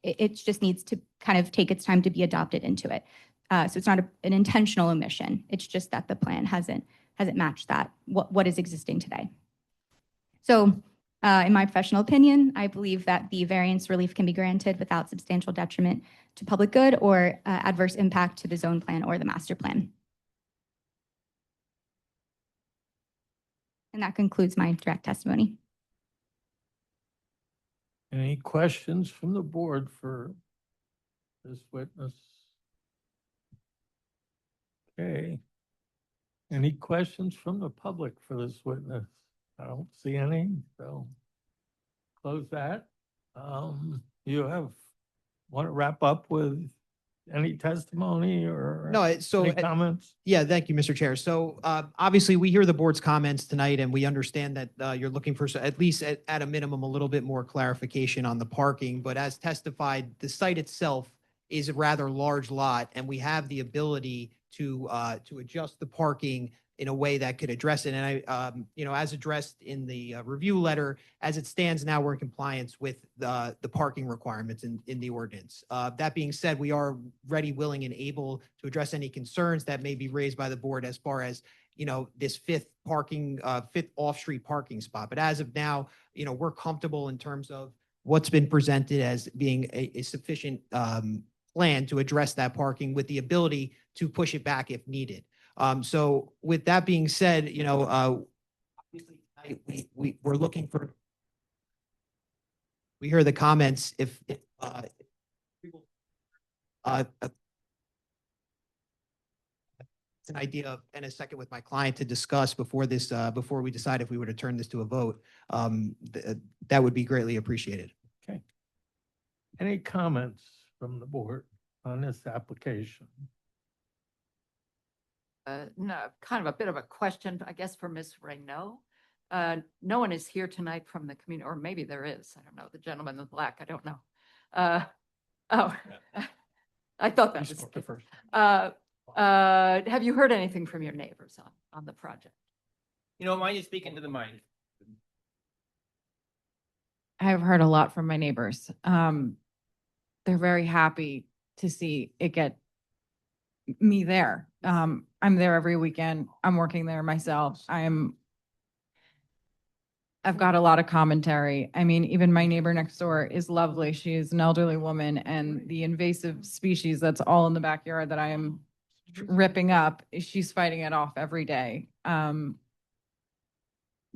It just needs to kind of take its time to be adopted into it. So it's not an intentional omission. It's just that the plan hasn't matched that what is existing today. So in my professional opinion, I believe that the variance relief can be granted without substantial detriment to public good or adverse impact to the zone plan or the master plan. And that concludes my direct testimony. Any questions from the board for this witness? Okay. Any questions from the public for this witness? I don't see any, so close that. Want to wrap up with Any testimony or No, any comments? Yeah, thank you, Mr. Chair. So obviously, we hear the board's comments tonight, and we understand that you're looking for, at least at a minimum, a little bit more clarification on the parking. But as testified, the site itself is a rather large lot, and we have the ability to adjust the parking in a way that could address it. And as addressed in the review letter, as it stands now, we're in compliance with the parking requirements in the ordinance. That being said, we are ready, willing, and able to address any concerns that may be raised by the board as far as, this fifth off-street parking spot. But as of now, we're comfortable in terms of what's been presented as being a sufficient plan to address that parking with the ability to push it back if needed. So with that being said, obviously we're looking for, we hear the comments it's an idea and a second with my client to discuss before we decide if we were to turn this to a vote. That would be greatly appreciated. Okay. Any comments from the board on this application? No, kind of a bit of a question, I guess, for Ms. Reynaud. No one is here tonight from the community, or maybe there is. I don't know. The gentleman in black, I don't know. I thought that was the first. Have you heard anything from your neighbors on the project? Mind you speaking to the mic? I've heard a lot from my neighbors. They're very happy to see it get me there. I'm there every weekend. I'm working there myself. I've got a lot of commentary. I mean, even my neighbor next door is lovely. She is an elderly woman, and the invasive species that's all in the backyard that I am ripping up, she's fighting it off every day.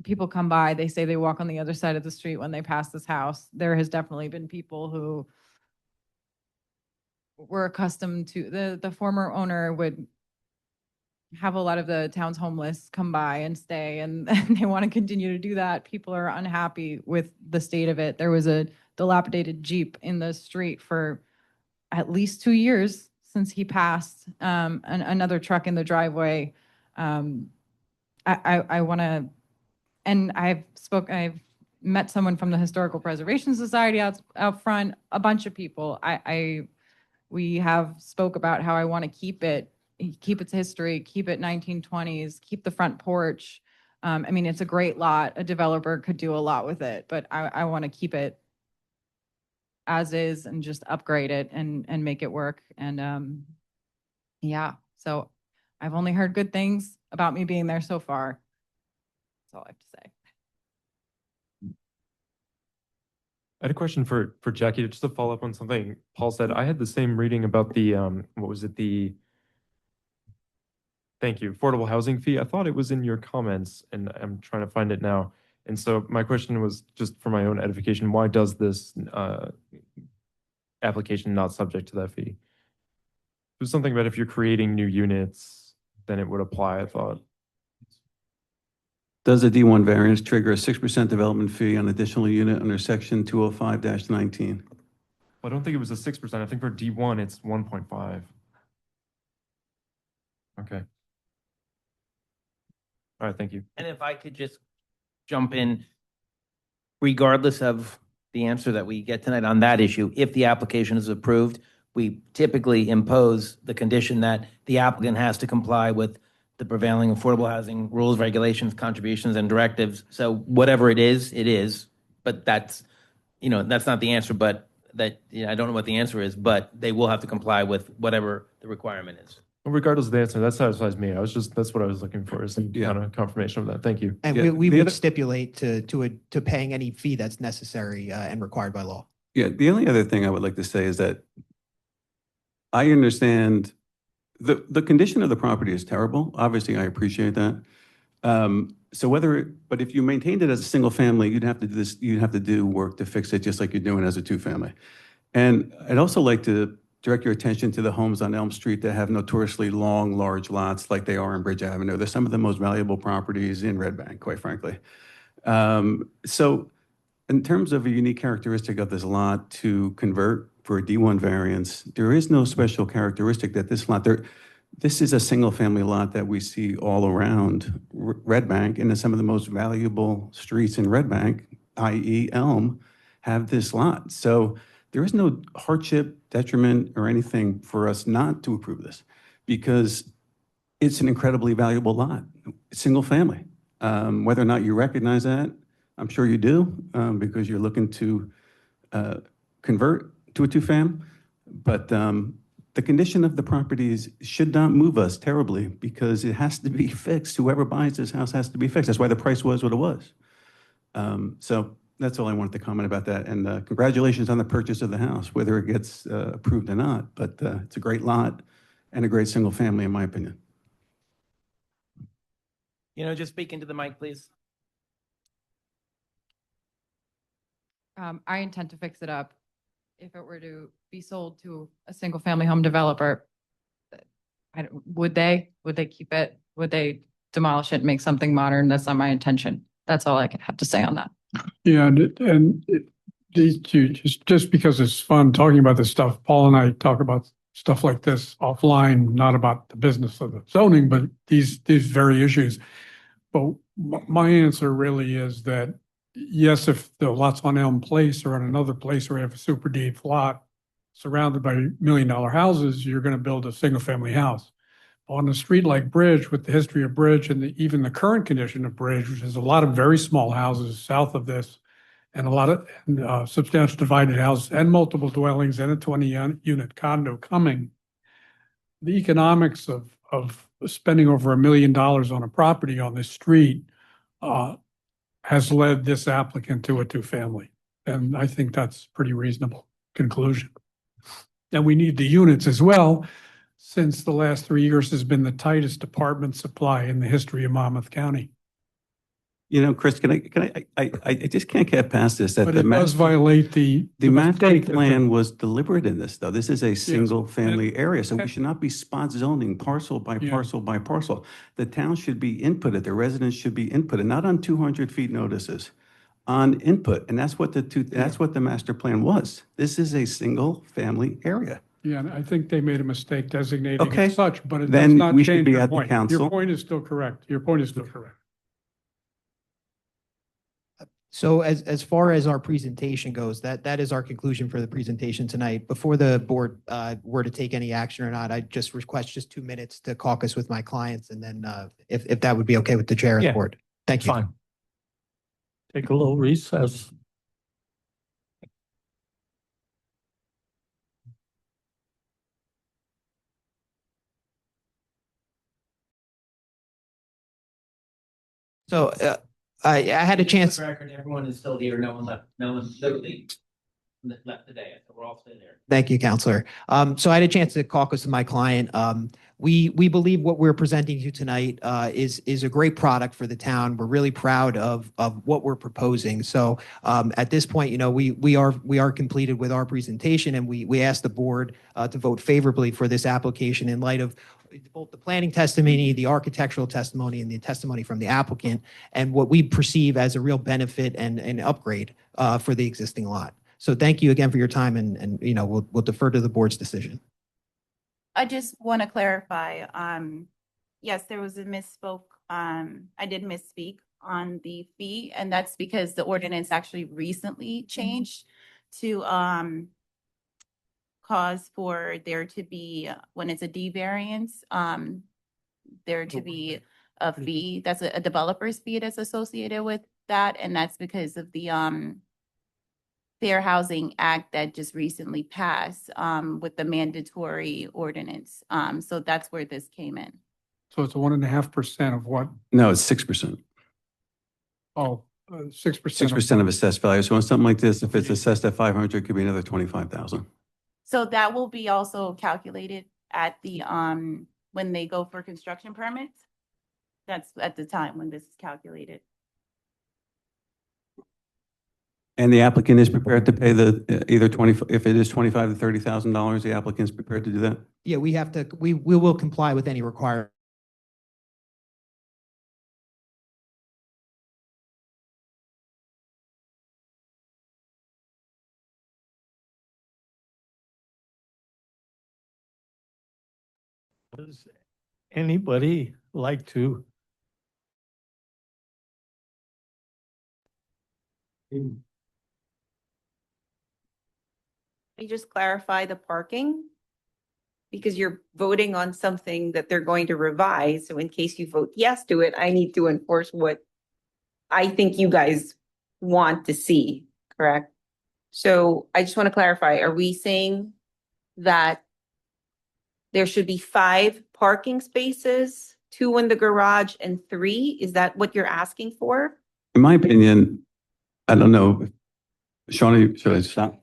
People come by, they say they walk on the other side of the street when they pass this house. There has definitely been people who were accustomed to, the former owner would have a lot of the town's homeless come by and stay, and they want to continue to do that. People are unhappy with the state of it. There was a dilapidated Jeep in the street for at least 2 years since he passed, another truck in the driveway. I want to, and I've met someone from the Historical Preservation Society out front, a bunch of people. We have spoke about how I want to keep its history, keep it 1920s, keep the front porch. I mean, it's a great lot. A developer could do a lot with it, but I want to keep it as is and just upgrade it and make it work. And yeah, so I've only heard good things about me being there so far. That's all I have to say. I had a question for Jackie, just to follow up on something Paul said. I had the same reading about the, what was it, thank you, affordable housing fee. I thought it was in your comments, and I'm trying to find it now. And so my question was just for my own edification, why does this application not subject to that fee? It was something about if you're creating new units, then it would apply, I thought. Does the D1 variance trigger a 6% development fee on additional unit under section 205-19? Well, I don't think it was a 6%. I think for D1, it's 1.5. Okay. All right, thank you. And if I could just jump in, regardless of the answer that we get tonight on that issue, if the application is approved, we typically impose the condition that the applicant has to comply with the prevailing affordable housing rules, regulations, contributions, and directives. So whatever it is, but that's not the answer, but I don't know what the answer is, but they will have to comply with whatever the requirement is. Well, regardless of the answer, that satisfies me. That's what I was looking for, is some kind of confirmation of that. Thank you. And we would stipulate to paying any fee that's necessary and required by law. Yeah, the only other thing I would like to say is that I understand the condition of the property is terrible. Obviously, I appreciate that. But if you maintained it as a single family, you'd have to do work to fix it, just like you're doing as a two-family. And I'd also like to direct your attention to the homes on Elm Street that have notoriously long, large lots like they are on Bridge Avenue. They're some of the most valuable properties in Red Bank, quite frankly. So in terms of a unique characteristic of this lot to convert for a D1 variance, there is no special characteristic that this lot, this is a single-family lot that we see all around Red Bank, and some of the most valuable streets in Red Bank, i.e. Elm, have this lot. So there is no hardship, detriment, or anything for us not to approve this, because it's an incredibly valuable lot, single family. Whether or not you recognize that, I'm sure you do, because you're looking to convert to a two-fam. But the condition of the properties should not move us terribly, because it has to be fixed. Whoever buys this house has to be fixed. That's why the price was what it was. So that's all I wanted to comment about that. And congratulations on the purchase of the house, whether it gets approved or not. But it's a great lot and a great single family, in my opinion. Just speak into the mic, please. I intend to fix it up. If it were to be sold to a single family home developer, would they keep it? Would they demolish it and make something modern? That's not my intention. That's all I can have to say on that. Yeah, these two, just because it's fun talking about this stuff, Paul and I talk about stuff like this offline, not about the business of the zoning, but these very issues. But my answer really is that, yes, if the lots on Elm Place or on another place where you have a super deep lot surrounded by $1 million houses, you're going to build a single family house. On a street like Bridge, with the history of Bridge and even the current condition of Bridge, which is a lot of very small houses south of this, and a lot of substantial divided houses and multiple dwellings and a 20-unit condo coming, the economics of spending over $1 million on a property on this street has led this applicant to a two-family. And I think that's a pretty reasonable conclusion. And we need the units as well, since the last 3 years has been the tightest apartment supply in the history of Monmouth County. Chris, I just can't get past this. That But it does violate the master mistake that plan was deliberate in this, though. This is a single family area, so we should not be spot zoning parcel by parcel by parcel. The town should be inputted, the residents should be inputted, not on 200 feet notices, on input. And that's what the master plan was. This is a single family area. Yeah, and I think they made a mistake designating Okay. it such, but it does Then not we should change be your at the point. council. Your point is still correct. Your point is still correct. So as far as our presentation goes, that is our conclusion for the presentation tonight. Before the board were to take any action or not, I just request just 2 minutes to caucus with my clients, and then if that would be okay with the chair of the Yeah, board. Thank you. Fine. Take a little recess. So I had a chance. For the record, everyone is still here. No one left. No one literally left today. So we're all still there. Thank you, Counselor. So I had a chance to caucus with my client. We believe what we're presenting to you tonight is a great product for the town. We're really proud of what we're proposing. So at this point, we are completed with our presentation, and we ask the board to vote favorably for this application in light of both the planning testimony, the architectural testimony, and the testimony from the applicant, and what we perceive as a real benefit and upgrade for the existing lot. So thank you again for your time, and we'll defer to the board's decision. I just want to clarify, yes, there was a misspoke. I did misspeak on the fee, and that's because the ordinance actually recently changed to cause for there to be, when it's a D variance, there to be a fee, that's a developer's fee that's associated with that, and that's because of the Fair Housing Act that just recently passed with the mandatory ordinance. So that's where this came in. So it's 1.5% of what? No, it's 6%. Oh, 6%. 6% of assessed value. So on something like this, if it's assessed at 500, it could be another 25,000. So that will be also calculated at the, when they go for construction permits. That's at the time when this is calculated. And the applicant is prepared to pay the either 20, if it is $25,000 to $30,000, the applicant's prepared to do that? Yeah, we will comply with any requirement. Does anybody like to? Can you just clarify the parking? Because you're voting on something that they're going to revise. So in case you vote yes to it, I need to enforce what I think you guys want to see, correct? So I just want to clarify, are we saying that there should be 5 parking spaces, 2 in the garage and 3? Is that what you're asking for? In my opinion, I don't know. Shawnee, should I stop?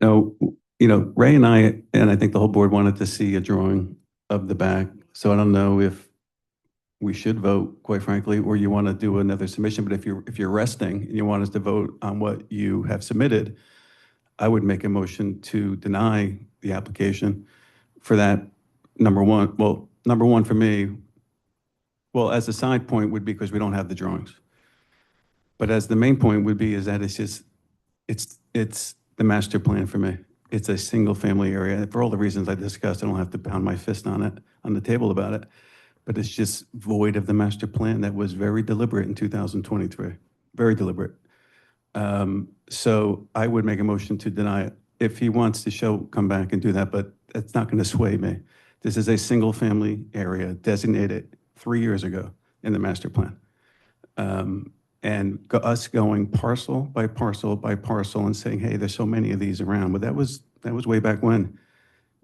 No, Ray and I think the whole board wanted to see a drawing of the back. So I don't know if we should vote, quite frankly, or you want to do another submission. But if you're resting and you want us to vote on what you have submitted, I would make a motion to deny the application for that. Number one for me, well, as a side point would be because we don't have the drawings. But as the main point would be is that it's the master plan for me. It's a single family area. For all the reasons I discussed, I don't have to pound my fist on the table about it. But it's just void of the master plan that was very deliberate in 2023, very deliberate. So I would make a motion to deny it. If he wants to come back and do that, but that's not going to sway me. This is a single family area designated 3 years ago in the master plan. And us going parcel by parcel by parcel and saying, hey, there's so many of these around, but that was way back when.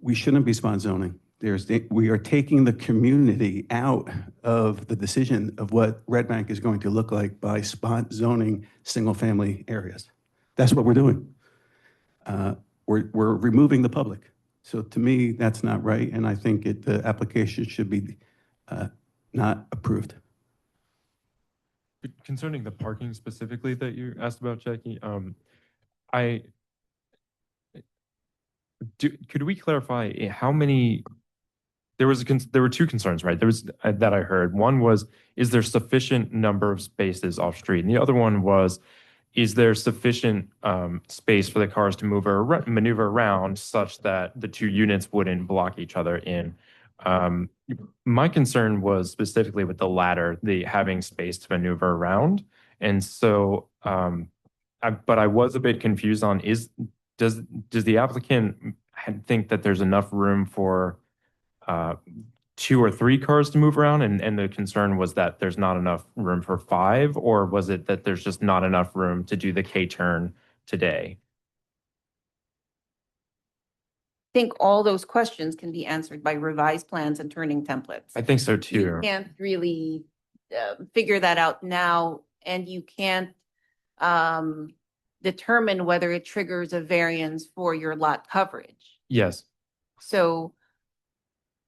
We shouldn't be spot zoning. We are taking the community out of the decision of what Red Bank is going to look like by spot zoning single-family areas. That's what we're doing. We're removing the public. So to me, that's not right, and I think the application should be not approved. Concerning the parking specifically that you asked about, Jackie, could we clarify how many? There were 2 concerns, right? There was that I heard. One was, is there sufficient number of spaces off street? And the other one was, is there sufficient space for the cars to maneuver around such that the 2 units wouldn't block each other in? My concern was specifically with the latter, the having space to maneuver around. And so, but I was a bit confused on, does the applicant think that there's enough room for 2 or 3 cars to move around? And the concern was that there's not enough room for 5, or was it that there's just not enough room to do the K-turn today? I think all those questions can be answered by revised plans and turning templates. I think so too. You can't really figure that out now, and you can't determine whether it triggers a variance for your lot coverage. Yes. So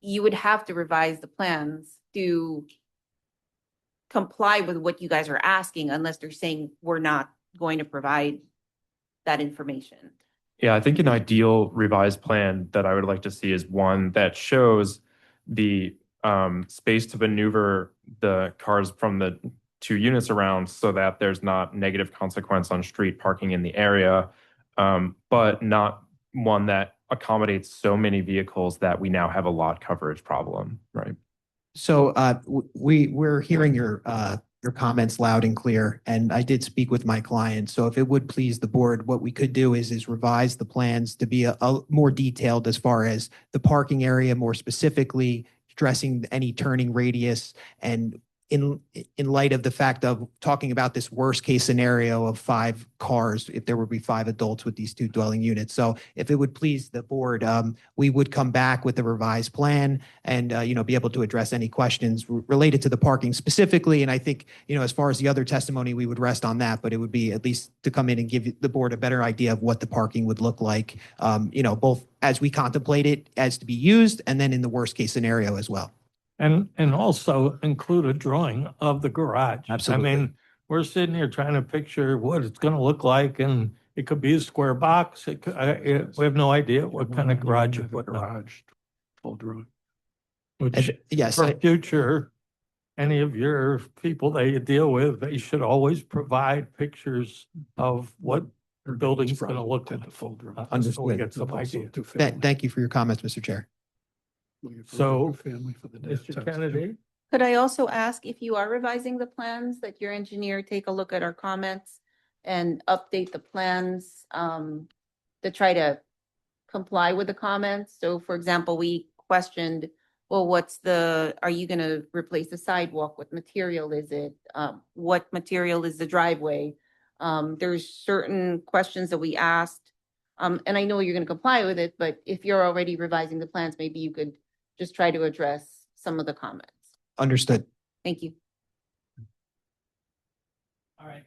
you would have to revise the plans to comply with what you guys are asking, unless they're saying we're not going to provide that information. Yeah, I think an ideal revised plan that I would like to see is one that shows the space to maneuver the cars from the 2 units around so that there's not negative consequence on street parking in the area, but not one that accommodates so many vehicles that we now have a lot coverage problem, right? So we're hearing your comments loud and clear, and I did speak with my client. So if it would please the board, what we could do is revise the plans to be a more detailed as far as the parking area, more specifically addressing any turning radius, and in light of the fact of talking about this worst case scenario of 5 cars, if there would be 5 adults with these 2 dwelling units. So if it would please the board, we would come back with a revised plan and, be able to address any questions related to the parking specifically. And I think, as far as the other testimony, we would rest on that, but it would be at least to come in and give the board a better idea of what the parking would look like, both as we contemplate it as to be used and then in the worst case scenario as well. And also include a drawing of the garage. Absolutely. I mean, we're sitting here trying to picture what it's going to look like, and it could be a square box. We have no idea what kind of garage you put up. Full drawing. Yes. For future, any of your people that you deal with, they should always provide pictures of what The building's gonna look like. Understood. So we get some idea. Thank you for your comments, Mr. Chair. So, Family for the Mr. Kennedy? Could I also ask if you are revising the plans, that your engineer take a look at our comments and update the plans to try to comply with the comments? So for example, we questioned, well, are you gonna replace the sidewalk? What material is it? What material is the driveway? There's certain questions that we asked. And I know you're gonna comply with it, but if you're already revising the plans, maybe you could just try to address some of the comments. Understood. Thank you. All right.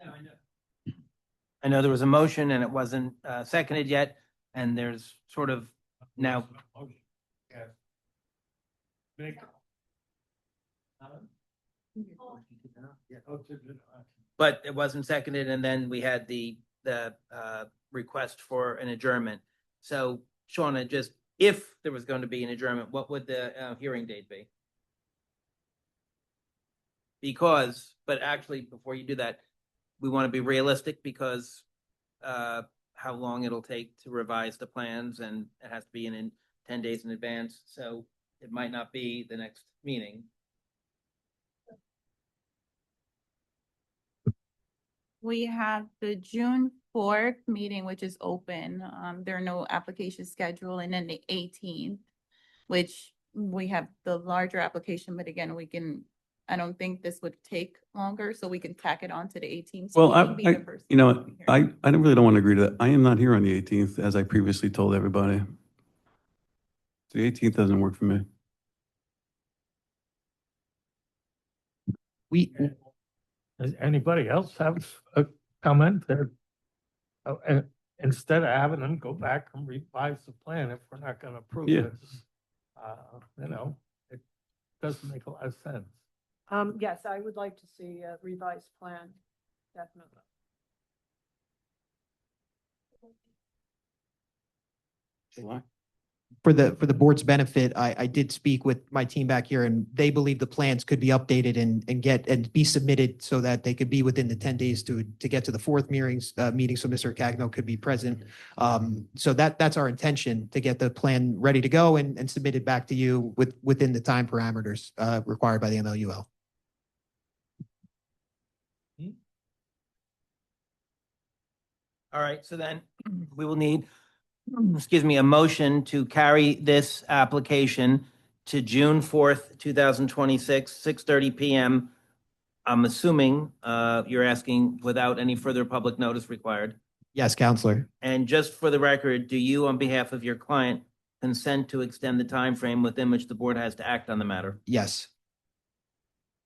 Now I know. I know there was a motion and it wasn't seconded yet, and there's sort of now. But it wasn't seconded, and then we had the request for an adjournment. So Shauna, just if there was going to be an adjournment, what would the hearing date be? Because, but actually, before you do that, we want to be realistic because how long it'll take to revise the plans, and it has to be in 10 days in advance. So it might not be the next meeting. We have the June 4th meeting, which is open. There are no applications scheduled, and then the 18th, which we have the larger application, but again, I don't think this would take longer, so we can tack it on to the 18th. So Well, we can be the first you know, hearing. I really don't want to agree to that. I am not here on the 18th, as I previously told everybody. The 18th doesn't work for me. Does anybody else have a comment there? Oh, and instead of having them go back and revise the plan, if we're not gonna approve Yeah. this, it doesn't make a lot of sense. Yes, I would like to see a revised plan, definitely. July? For the board's benefit, I did speak with my team back here, and they believe the plans could be updated and be submitted so that they could be within the 10 days to get to the fourth meeting, so Mr. Cagno could be present. So that's our intention, to get the plan ready to go and submitted back to you within the time parameters required by the MLUL. All right, so then we will need, excuse me, a motion to carry this application to June 4th, 2026, 6:30 PM. I'm assuming you're asking without any further public notice required. Yes, Counselor. And just for the record, do you, on behalf of your client, consent to extend the time frame within which the board has to act on the matter? Yes.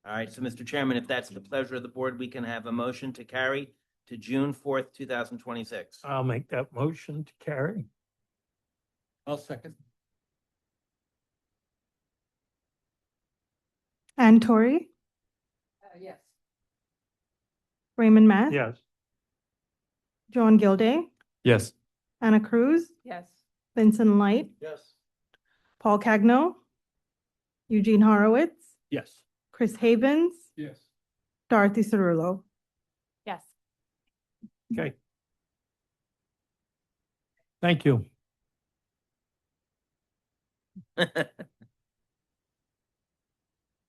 All right, so Mr. Chairman, if that's the pleasure of the board, we can have a motion to carry to June 4th, 2026. I'll make that motion to carry. I'll second. Ann Torrey, Yes. Raymond Mack. Yes. John Gilday, Yes. Anna Cruz, Yes. Vincent Light, Yes. Paul Cagno, Eugene Horowitz, Yes. Chris Havens, Yes. Dorothy Cerullo. Yes. Okay. Thank you.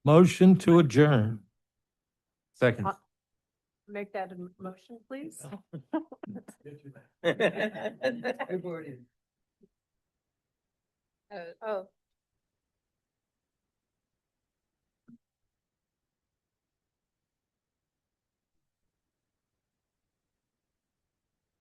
Motion to adjourn. Second. Make that a motion, please. Oh,